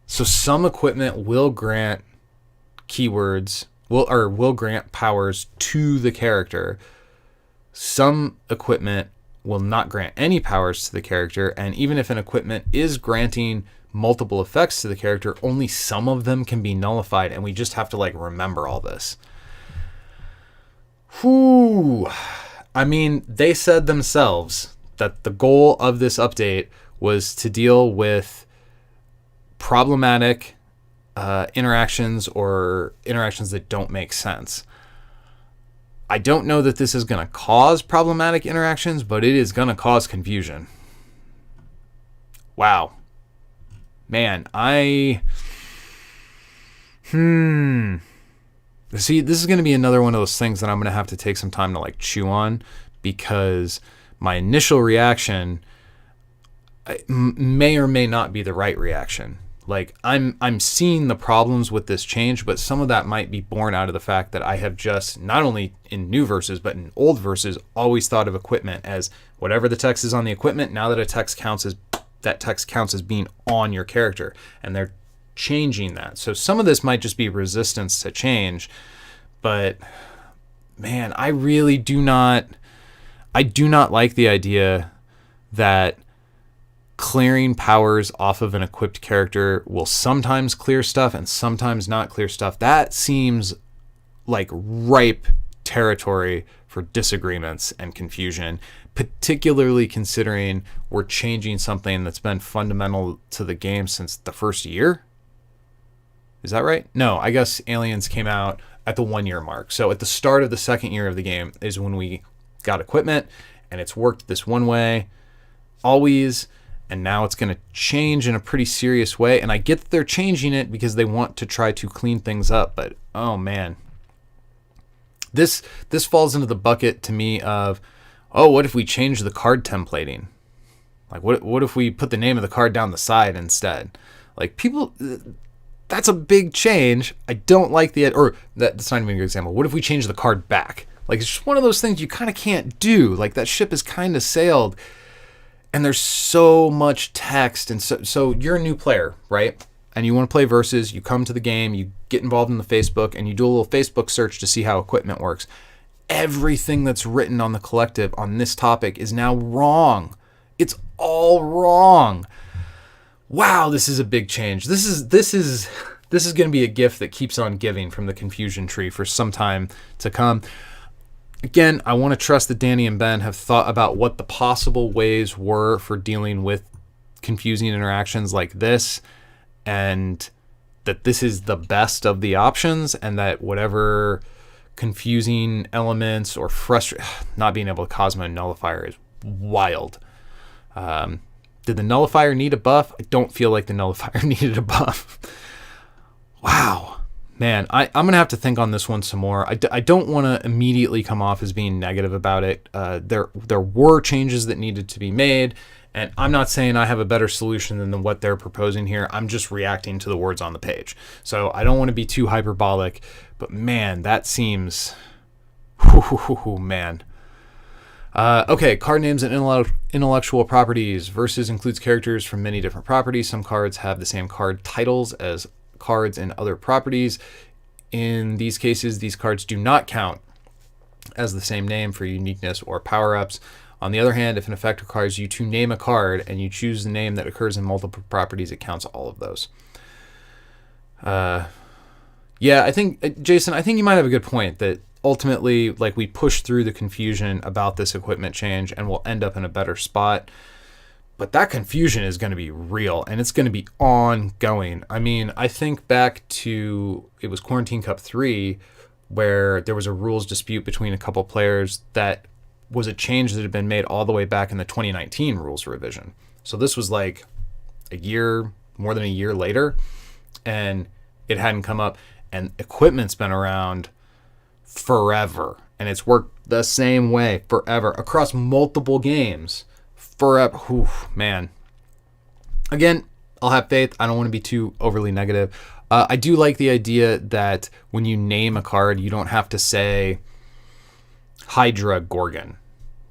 So some equipment will grant keywords, will grant powers to the character. Some equipment will not grant any powers to the character. And even if an equipment is granting multiple effects to the character, only some of them can be nullified. And we just have to remember all this. Whew. I mean, they said themselves that the goal of this update was to deal with problematic interactions or interactions that don't make sense. I don't know that this is going to cause problematic interactions, but it is going to cause confusion. Wow. Man, See, this is going to be another one of those things that I'm going to have to take some time to chew on, because my initial reaction may or may not be the right reaction. I'm seeing the problems with this change, but some of that might be born out of the fact that I have just, not only in new verses, but in old verses, always thought of equipment as whatever the text is on the equipment. Now that that text counts as being on your character, and they're changing that. So some of this might just be resistance to change, but man, I do not like the idea that clearing powers off of an equipped character will sometimes clear stuff and sometimes not clear stuff. That seems like ripe territory for disagreements and confusion, particularly considering we're changing something that's been fundamental to the game since the first year. Is that right? No, I guess Aliens came out at the 1 year mark. So at the start of the second year of the game is when we got equipment, and it's worked this one way always, and now it's going to change in a pretty serious way. And I get that they're changing it because they want to try to clean things up, but oh man. This falls into the bucket to me of, what if we change the card templating? What if we put the name of the card down the side instead? People... That's a big change. I don't like that's not even a good example. What if we change the card back? It's just one of those things you kind of can't do. That ship is kind of sailed, and there's so much text. And so you're a new player, right? And you want to play versus, you come to the game, you get involved in the Facebook, and you do a little Facebook search to see how equipment works. Everything that's written on the collective on this topic is now wrong. It's all wrong. Wow, this is a big change. This is going to be a gift that keeps on giving from the confusion tree for some time to come. Again, I want to trust that Danny and Ben have thought about what the possible ways were for dealing with confusing interactions like this, and that this is the best of the options, and that whatever confusing elements or not being able to Cosmo Nullifier is wild. Did the Nullifier need a buff? I don't feel like the Nullifier needed a buff. Wow. Man, I'm going to have to think on this one some more. I don't want to immediately come off as being negative about it. There were changes that needed to be made, and I'm not saying I have a better solution than what they're proposing here. I'm just reacting to the words on the page. So I don't want to be too hyperbolic, but man, that seems... man. Okay, card names and intellectual properties. Versus includes characters from many different properties. Some cards have the same card titles as cards and other properties. In these cases, these cards do not count as the same name for uniqueness or power-ups. On the other hand, if an effect requires you to name a card and you choose the name that occurs in multiple properties, it counts all of those. Yeah, I think, Jason, I think you might have a good point that ultimately, like, we push through the confusion about this equipment change and we'll end up in a better spot. But that confusion is going to be real, and it's going to be ongoing. I mean, I think back to, it was Quarantine Cup 3, where there was a rules dispute between a couple players that was a change that had been made all the way back in the 2019 rules revision. So this was like more than a year later, and it hadn't come up. And equipment's been around forever, and it's worked the same way forever across multiple games. Forever. Oof, man. Again, I'll have faith. I don't want to be too overly negative. I do like the idea that when you name a card, you don't have to say Hydra Gorgon.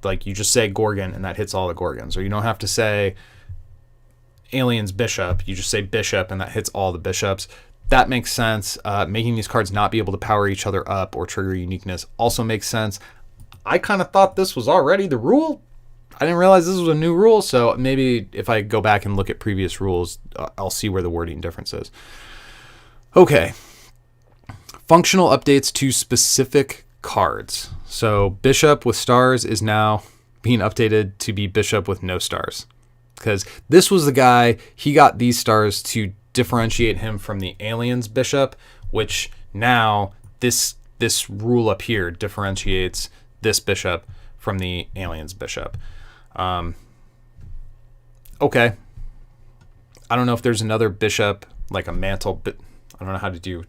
Like, you just say Gorgon and that hits all the Gorgons. Or you don't have to say Aliens Bishop. You just say Bishop and that hits all the Bishops. That makes sense. Making these cards not be able to power each other up or trigger uniqueness also makes sense. I kind of thought this was already the rule. I didn't realize this was a new rule, so maybe if I go back and look at previous rules, I'll see where the wording difference is. Okay. Functional updates to specific cards. So Bishop with stars is now being updated to be Bishop with no stars. Because this was the guy, he got these stars to differentiate him from the Aliens Bishop, which now this rule up here differentiates this Bishop from the Aliens Bishop. Okay. I don't know if there's another bishop, like a mantle, but I don't know how to do.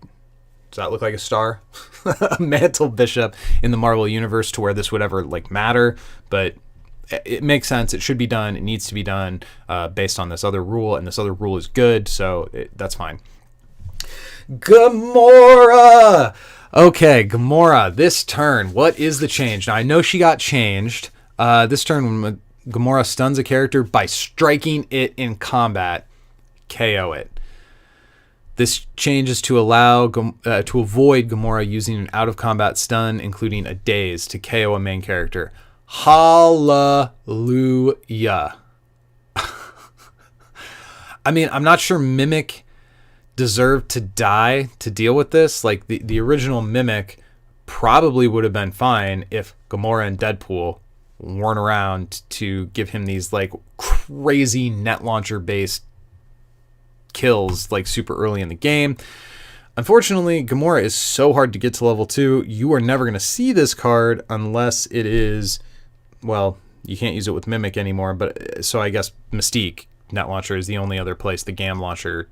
Does that look like a star? A mantle bishop in the Marvel universe to where this would ever like matter, but it makes sense. It should be done. It needs to be done based on this other rule, and this other rule is good, so that's fine. Gamora! Okay, Gamora, this turn, what is the change? Now, I know she got changed. This turn, when Gamora stuns a character by striking it in combat, KO it. This change is to allow to avoid Gamora using an out-of-combat stun, including a daze, to KO a main character. Hallelujah. I mean, I'm not sure Mimic deserved to die to deal with this. Like, the original Mimic probably would have been fine if Gamora and Deadpool weren't around to give him these like crazy net launcher based kills like super early in the game. Unfortunately, Gamora is so hard to get to level 2. You are never going to see this card unless it is, well, you can't use it with Mimic anymore, but so I guess Mystique net launcher is the only other place the Gam launcher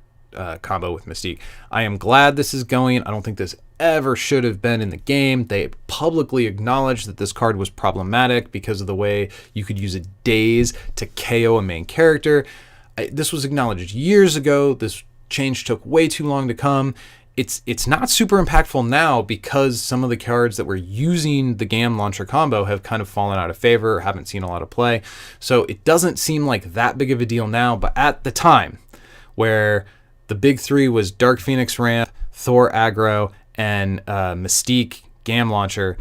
combo with Mystique. I am glad this is going. I don't think this ever should have been in the game. They publicly acknowledged that this card was problematic because of the way you could use a daze to KO a main character. This was acknowledged years ago. This change took way too long to come. It's not super impactful now because some of the cards that were using the Gam launcher combo have kind of fallen out of favor or haven't seen a lot of play. So it doesn't seem like that big of a deal now, but at the time where the big three was Dark Phoenix Ramp, Thor Aggro, and Mystique Gam Launcher,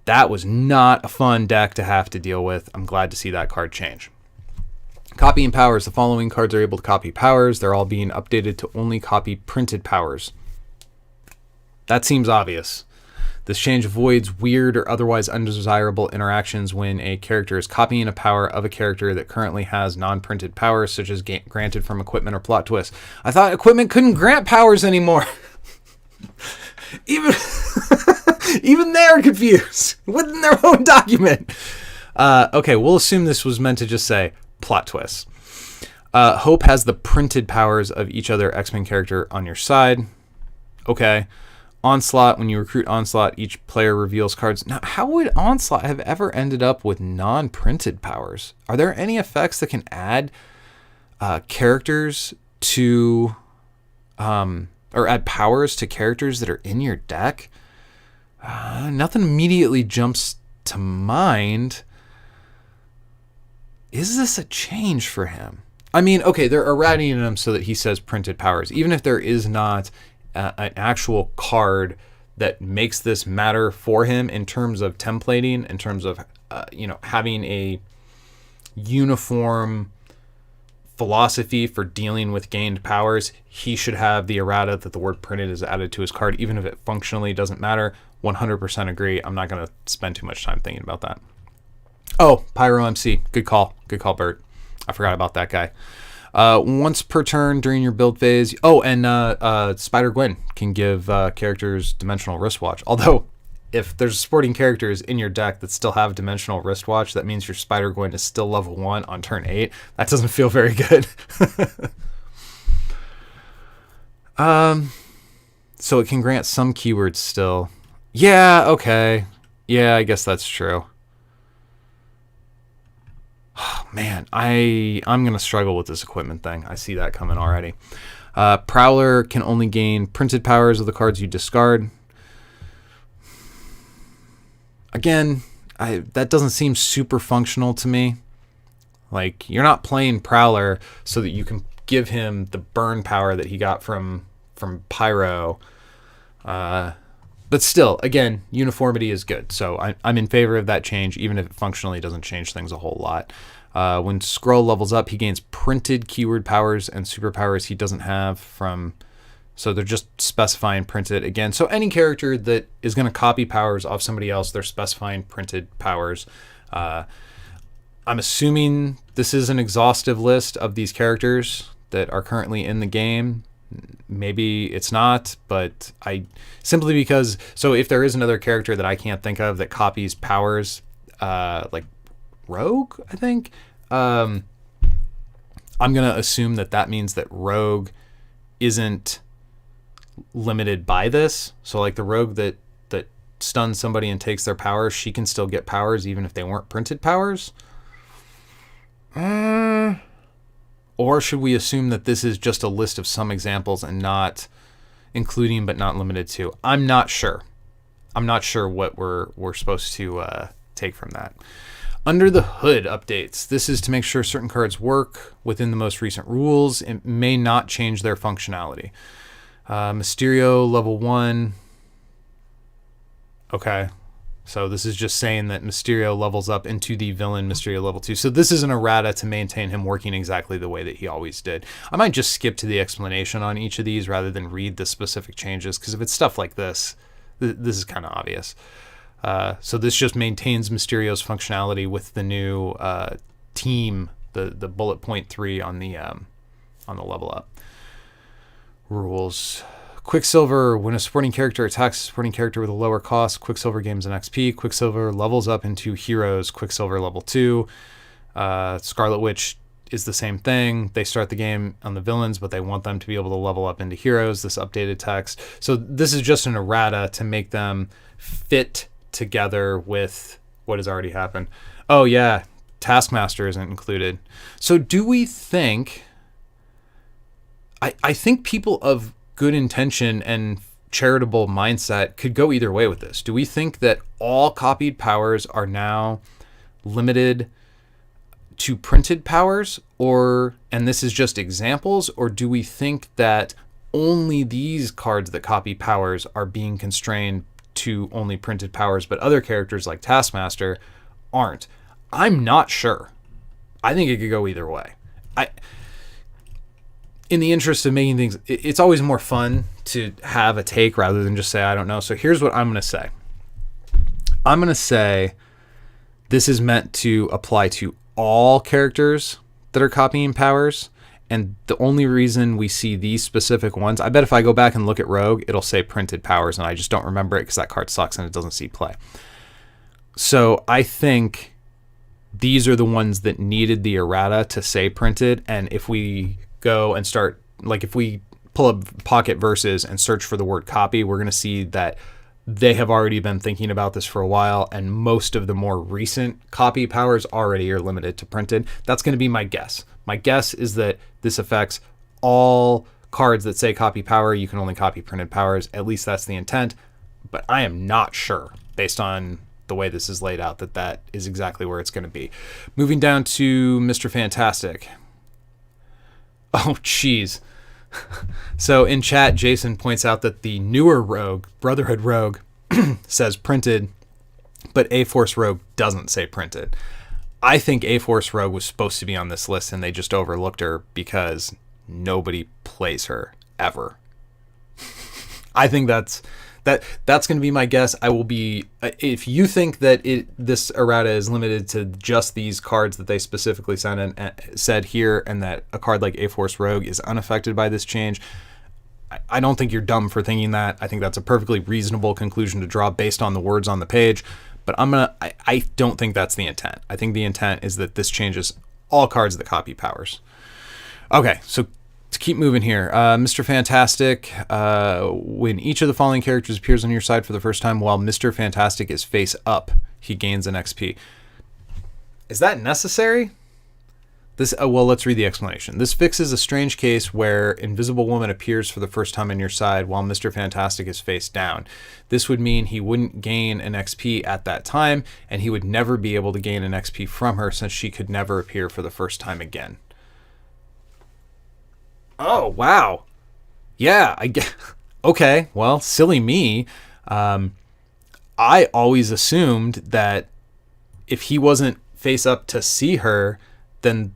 that was not a fun deck to have to deal with. I'm glad to see that card change. Copying powers. The following cards are able to copy powers. They're all being updated to only copy printed powers. That seems obvious. This change avoids weird or otherwise undesirable interactions when a character is copying a power of a character that currently has non-printed powers, such as granted from equipment or plot twists. I thought equipment couldn't grant powers anymore. Even they're confused within their own document. Okay, we'll assume this was meant to just say plot twists. Hope has the printed powers of each other X-Men character on your side. Okay. Onslaught, when you recruit Onslaught, each player reveals cards. Now, how would Onslaught have ever ended up with non-printed powers? Are there any effects that can add characters to, or add powers to characters that are in your deck? Nothing immediately jumps to mind. Is this a change for him? I mean, okay, they're irradiating him so that he says printed powers. Even if there is not an actual card that makes this matter for him in terms of templating, in terms of, having a uniform philosophy for dealing with gained powers, he should have the errata that the word printed is added to his card, even if it functionally doesn't matter. 100% agree. I'm not going to spend too much time thinking about that. Oh, Pyro MC. Good call. Good call, Bert. I forgot about that guy. Once per turn during your build phase. Oh, and Spider-Gwen can give characters Dimensional Wristwatch. Although, if there's supporting characters in your deck that still have Dimensional Wristwatch, that means your Spider-Gwen is still level 1 on turn 8. That doesn't feel very good. So it can grant some keywords still. Yeah, okay. Yeah, I guess that's true. Oh, man, I'm going to struggle with this equipment thing. I see that coming already. Prowler can only gain printed powers of the cards you discard. Again, that doesn't seem super functional to me. Like, you're not playing Prowler so that you can give him the burn power that he got from Pyro. But still, again, uniformity is good. So I'm in favor of that change, even if it functionally doesn't change things a whole lot. When Skrull levels up, he gains printed keyword powers and superpowers he doesn't have from... So they're just specifying printed again. So any character that is going to copy powers off somebody else, they're specifying printed powers. I'm assuming this is an exhaustive list of these characters that are currently in the game. Maybe it's not, but simply because, so if there is another character that I can't think of that copies powers, like Rogue, I think, I'm going to assume that means that Rogue isn't limited by this. So like the Rogue that stuns somebody and takes their powers, she can still get powers even if they weren't printed powers. Or should we assume that this is just a list of some examples and not including but not limited to? I'm not sure. I'm not sure what we're supposed to take from that. Under the hood updates. This is to make sure certain cards work within the most recent rules. It may not change their functionality. Mysterio level 1. Okay. So this is just saying that Mysterio levels up into the villain Mysterio level 2. So this is an errata to maintain him working exactly the way that he always did. I might just skip to the explanation on each of these rather than read the specific changes, because if it's stuff like this, this is kind of obvious. So this just maintains Mysterio's functionality with the new team, the bullet point 3 on the level up. Rules. Quicksilver, when a supporting character attacks a supporting character with a lower cost, Quicksilver gains an XP. Quicksilver levels up into Heroes, Quicksilver level 2. Scarlet Witch is the same thing. They start the game on the villains, but they want them to be able to level up into Heroes, this updated text. So this is just an errata to make them fit together with what has already happened. Oh yeah, Taskmaster isn't included. So do we think... I think people of good intention and charitable mindset could go either way with this. Do we think that all copied powers are now limited to printed powers, and this is just examples, or do we think that only these cards that copy powers are being constrained to only printed powers, but other characters like Taskmaster aren't? I'm not sure. I think it could go either way. In the interest of making things, it's always more fun to have a take rather than just say, I don't know. So here's what I'm going to say. I'm going to say this is meant to apply to all characters that are copying powers. And the only reason we see these specific ones, I bet if I go back and look at Rogue, it'll say printed powers, and I just don't remember it because that card sucks and it doesn't see play. So I think these are the ones that needed the errata to say printed. And if we go and start, like if we pull up Pocket Versus and search for the word copy, we're going to see that they have already been thinking about this for a while, and most of the more recent copy powers already are limited to printed. That's going to be my guess. My guess is that this affects all cards that say copy power. You can only copy printed powers. At least that's the intent. But I am not sure, based on the way this is laid out, that that is exactly where it's going to be. Moving down to Mr. Fantastic. Oh, jeez. So in chat, Jason points out that the newer Rogue, Brotherhood Rogue, says printed, but A-Force Rogue doesn't say printed. I think A-Force Rogue was supposed to be on this list and they just overlooked her because nobody plays her ever. I think that's going to be my guess. I will be, if you think that this errata is limited to just these cards that they specifically said here, and that a card like A-Force Rogue is unaffected by this change, I don't think you're dumb for thinking that. I think that's a perfectly reasonable conclusion to draw based on the words on the page. But I don't think that's the intent. I think the intent is that this changes all cards that copy powers. Okay, so to keep moving here, Mr. Fantastic, when each of the following characters appears on your side for the first time while Mr. Fantastic is face up, he gains an XP. Is that necessary? Well, let's read the explanation. This fixes a strange case where Invisible Woman appears for the first time on your side while Mr. Fantastic is face down. This would mean he wouldn't gain an XP at that time, and he would never be able to gain an XP from her since she could never appear for the first time again. Oh, wow. Yeah, I get. Okay, well, silly me. I always assumed that if he wasn't face up to see her, then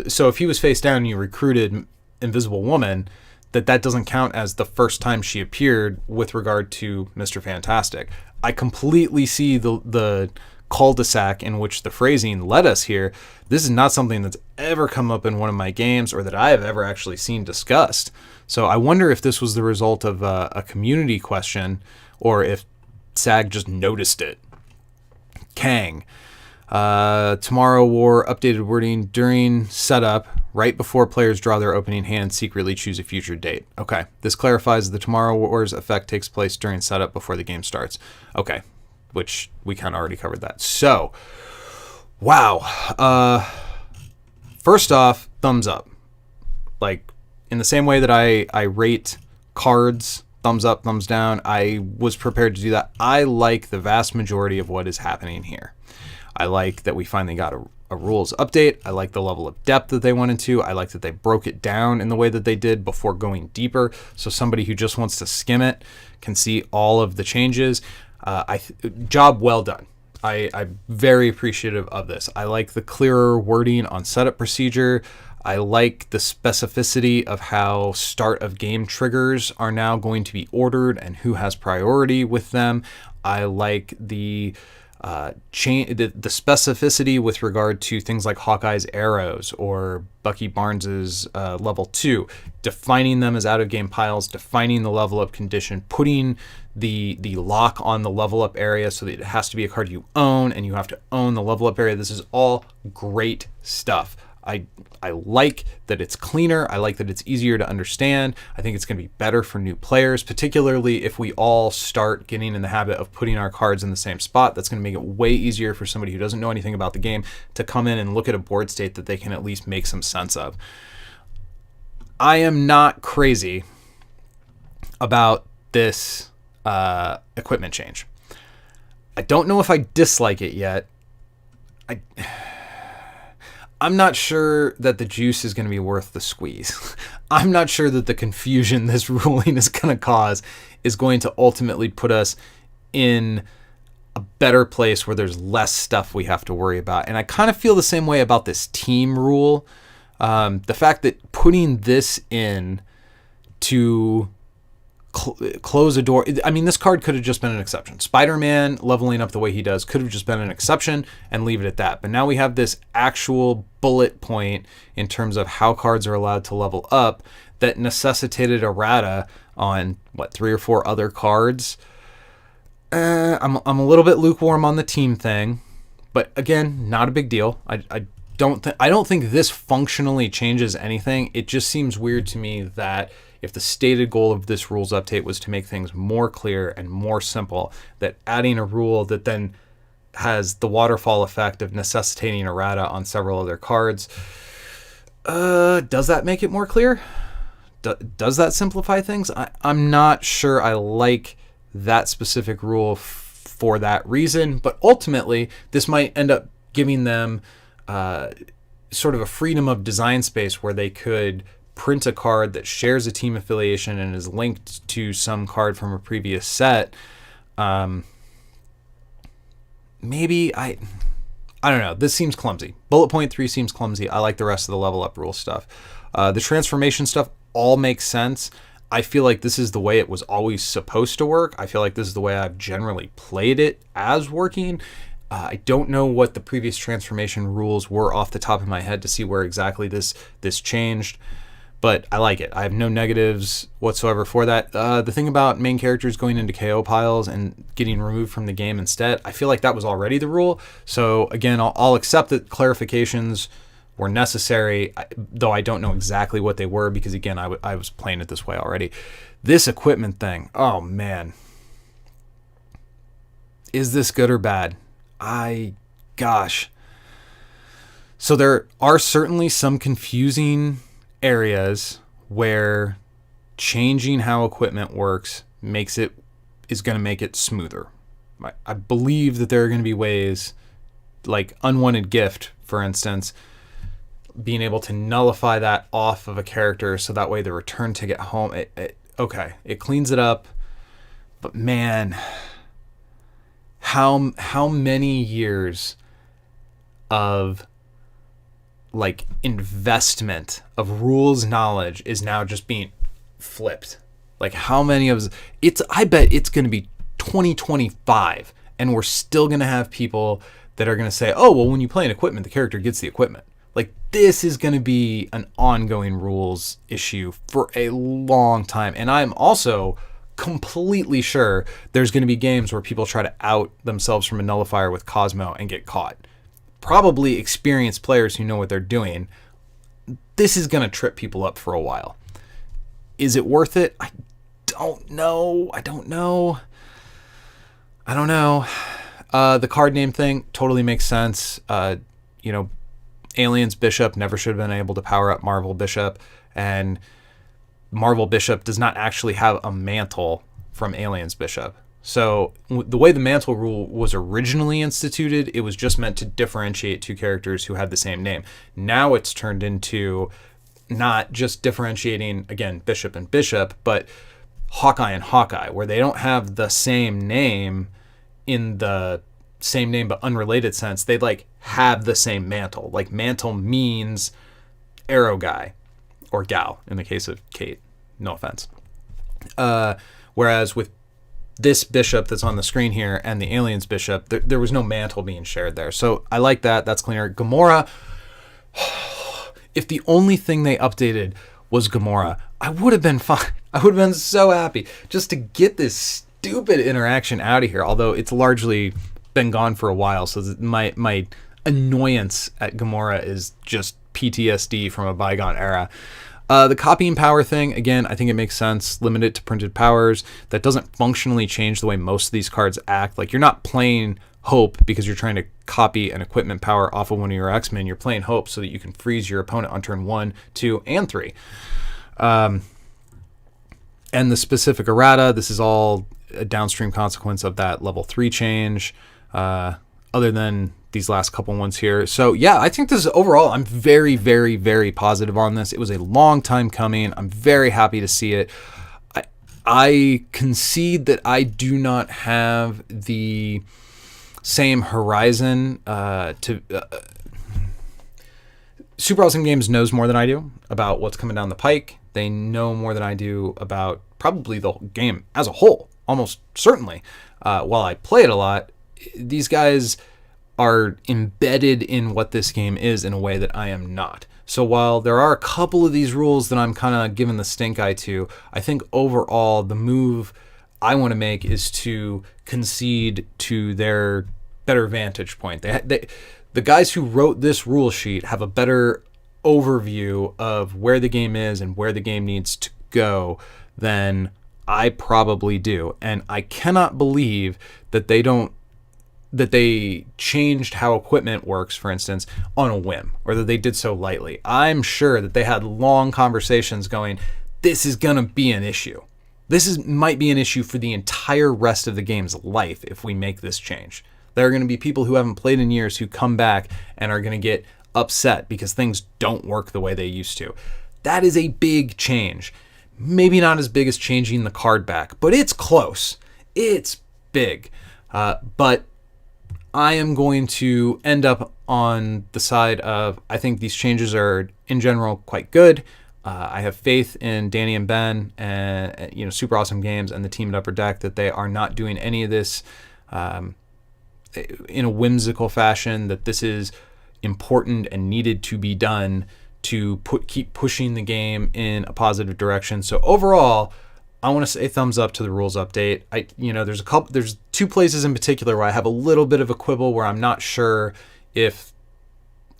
so if he was face down and you recruited Invisible Woman, that doesn't count as the first time she appeared with regard to Mr. Fantastic. I completely see the cul-de-sac in which the phrasing led us here. This is not something that's ever come up in one of my games or that I have ever actually seen discussed. So I wonder if this was the result of a community question or if SAG just noticed it. Kang. Tomorrow War updated wording during setup, right before players draw their opening hand, secretly choose a future date. Okay, this clarifies the Tomorrow War's effect takes place during setup before the game starts. Okay, which we kind of already covered that. So, wow. First off, thumbs up. Like, in the same way that I rate cards, thumbs up, thumbs down, I was prepared to do that. I like the vast majority of what is happening here. I like that we finally got a rules update. I like the level of depth that they went into. I like that they broke it down in the way that they did before going deeper. So somebody who just wants to skim it can see all of the changes. Job well done. I'm very appreciative of this. I like the clearer wording on setup procedure. I like the specificity of how start of game triggers are now going to be ordered and who has priority with them. I like the specificity with regard to things like Hawkeye's arrows or Bucky Barnes's level 2, defining them as out of game piles, defining the level up condition, putting the lock on the level up area so that it has to be a card you own and you have to own the level up area. This is all great stuff. I like that it's cleaner. I like that it's easier to understand. I think it's going to be better for new players, particularly if we all start getting in the habit of putting our cards in the same spot. That's going to make it way easier for somebody who doesn't know anything about the game to come in and look at a board state that they can at least make some sense of. I am not crazy about this equipment change. I don't know if I dislike it yet. I'm not sure that the juice is going to be worth the squeeze. I'm not sure that the confusion this ruling is going to cause is going to ultimately put us in a better place where there's less stuff we have to worry about. And I kind of feel the same way about this team rule. The fact that putting this in to close a door. I mean, this card could have just been an exception. Spider-Man leveling up the way he does could have just been an exception and leave it at that. But now we have this actual bullet point in terms of how cards are allowed to level up that necessitated errata on, 3 or 4 other cards. I'm a little bit lukewarm on the team thing, but again, not a big deal. I don't think this functionally changes anything. It just seems weird to me that if the stated goal of this rules update was to make things more clear and more simple, that adding a rule that then has the waterfall effect of necessitating errata on several other cards, does that make it more clear? Does that simplify things? I'm not sure I like that specific rule for that reason, but ultimately this might end up giving them sort of a freedom of design space where they could print a card that shares a team affiliation and is linked to some card from a previous set. Maybe I don't know. This seems clumsy. Bullet point 3 seems clumsy. I like the rest of the level up rule stuff. The transformation stuff all makes sense. I feel like this is the way it was always supposed to work. I feel like this is the way I've generally played it as working. I don't know what the previous transformation rules were off the top of my head to see where exactly this changed, but I like it. I have no negatives whatsoever for that. The thing about main characters going into KO piles and getting removed from the game instead, I feel like that was already the rule. So again, I'll accept that clarifications were necessary, though I don't know exactly what they were because, again, I was playing it this way already. This equipment thing, oh man. Is this good or bad? Gosh. So there are certainly some confusing areas where changing how equipment works is going to make it smoother. I believe that there are going to be ways, like unwanted gift, for instance, being able to nullify that off of a character so that way the return ticket home, it cleans it up. But man, how many years of like investment of rules knowledge is now just being flipped? Like how many of I bet it's going to be 2025 and we're still going to have people that are going to say, oh, well, when you play an equipment, the character gets the equipment. Like this is going to be an ongoing rules issue for a long time. And I'm also completely sure there's going to be games where people try to out themselves from a nullifier with Cosmo and get caught. Probably experienced players who know what they're doing. This is going to trip people up for a while. Is it worth it? I don't know. The card name thing totally makes sense. Aliens Bishop never should have been able to power up Marvel Bishop, and Marvel Bishop does not actually have a mantle from Aliens Bishop. So the way the mantle rule was originally instituted, it was just meant to differentiate two characters who had the same name. Now it's turned into not just differentiating, again, Bishop and Bishop, but Hawkeye and Hawkeye, where they don't have the same name in the same name but unrelated sense. They like have the same mantle. Like mantle means arrow guy or gal in the case of Kate. No offense. Whereas with this bishop that's on the screen here and the aliens bishop, there was no mantle being shared there. So I like that. That's cleaner. Gamora, if the only thing they updated was Gamora, I would have been fine. I would have been so happy just to get this stupid interaction out of here, although it's largely been gone for a while, so my annoyance at Gamora is just PTSD from a bygone era. The copying power thing, again, I think it makes sense. Limit it to printed powers. That doesn't functionally change the way most of these cards act. Like, you're not playing Hope because you're trying to copy an equipment power off of one of your X-Men. You're playing Hope so that you can freeze your opponent on turn 1, 2, and 3. And the specific errata, this is all a downstream consequence of that level 3 change, other than these last couple ones here. So yeah, I think this is overall, I'm very, very, very positive on this. It was a long time coming. I'm very happy to see it. I concede that I do not have the same horizon Super Awesome Games knows more than I do about what's coming down the pike. They know more than I do about probably the game as a whole, almost certainly. While I play it a lot, these guys are embedded in what this game is in a way that I am not. So while there are a couple of these rules that I'm kind of giving the stink eye to, I think overall the move I want to make is to concede to their better vantage point. The guys who wrote this rule sheet have a better overview of where the game is and where the game needs to go than I probably do. And I cannot believe that they changed how equipment works, for instance, on a whim, or that they did so lightly. I'm sure that they had long conversations going, this is going to be an issue. Might be an issue for the entire rest of the game's life if we make this change. There are going to be people who haven't played in years who come back and are going to get upset because things don't work the way they used to. That is a big change. Maybe not as big as changing the card back, but it's close. It's big. But I am going to end up on the side of, I think these changes are in general quite good. I have faith in Danny and Ben and Super Awesome Games and the team at Upper Deck that they are not doing any of this in a whimsical fashion, that this is important and needed to be done to keep pushing the game in a positive direction. So overall, I want to say thumbs up to the rules update. There's two places in particular where I have a little bit of a quibble, where I'm not sure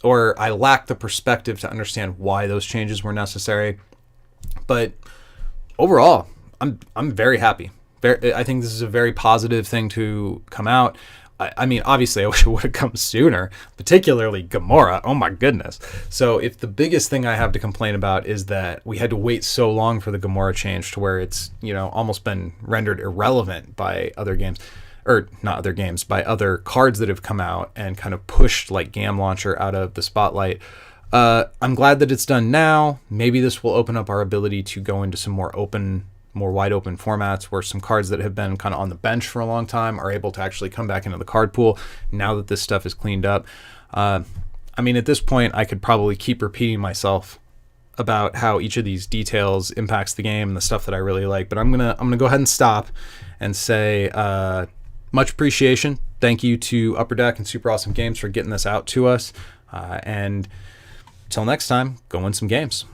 or I lack the perspective to understand why those changes were necessary. But overall, I'm very happy. I think this is a very positive thing to come out. I mean, obviously, I wish it would have come sooner, particularly Gamora. Oh my goodness. So if the biggest thing I have to complain about is that we had to wait so long for the Gamora change to where it's, almost been rendered irrelevant by other games, or not other games, by other cards that have come out and kind of pushed like Gam Launcher out of the spotlight. I'm glad that it's done now. Maybe this will open up our ability to go into some more wide open formats where some cards that have been kind of on the bench for a long time are able to actually come back into the card pool now that this stuff is cleaned up. At this point, I could probably keep repeating myself about how each of these details impacts the game and the stuff that I really like, but I'm gonna go ahead and stop and say much appreciation. Thank you to Upper Deck and Super Awesome Games for getting this out to us. And until next time, go win some games.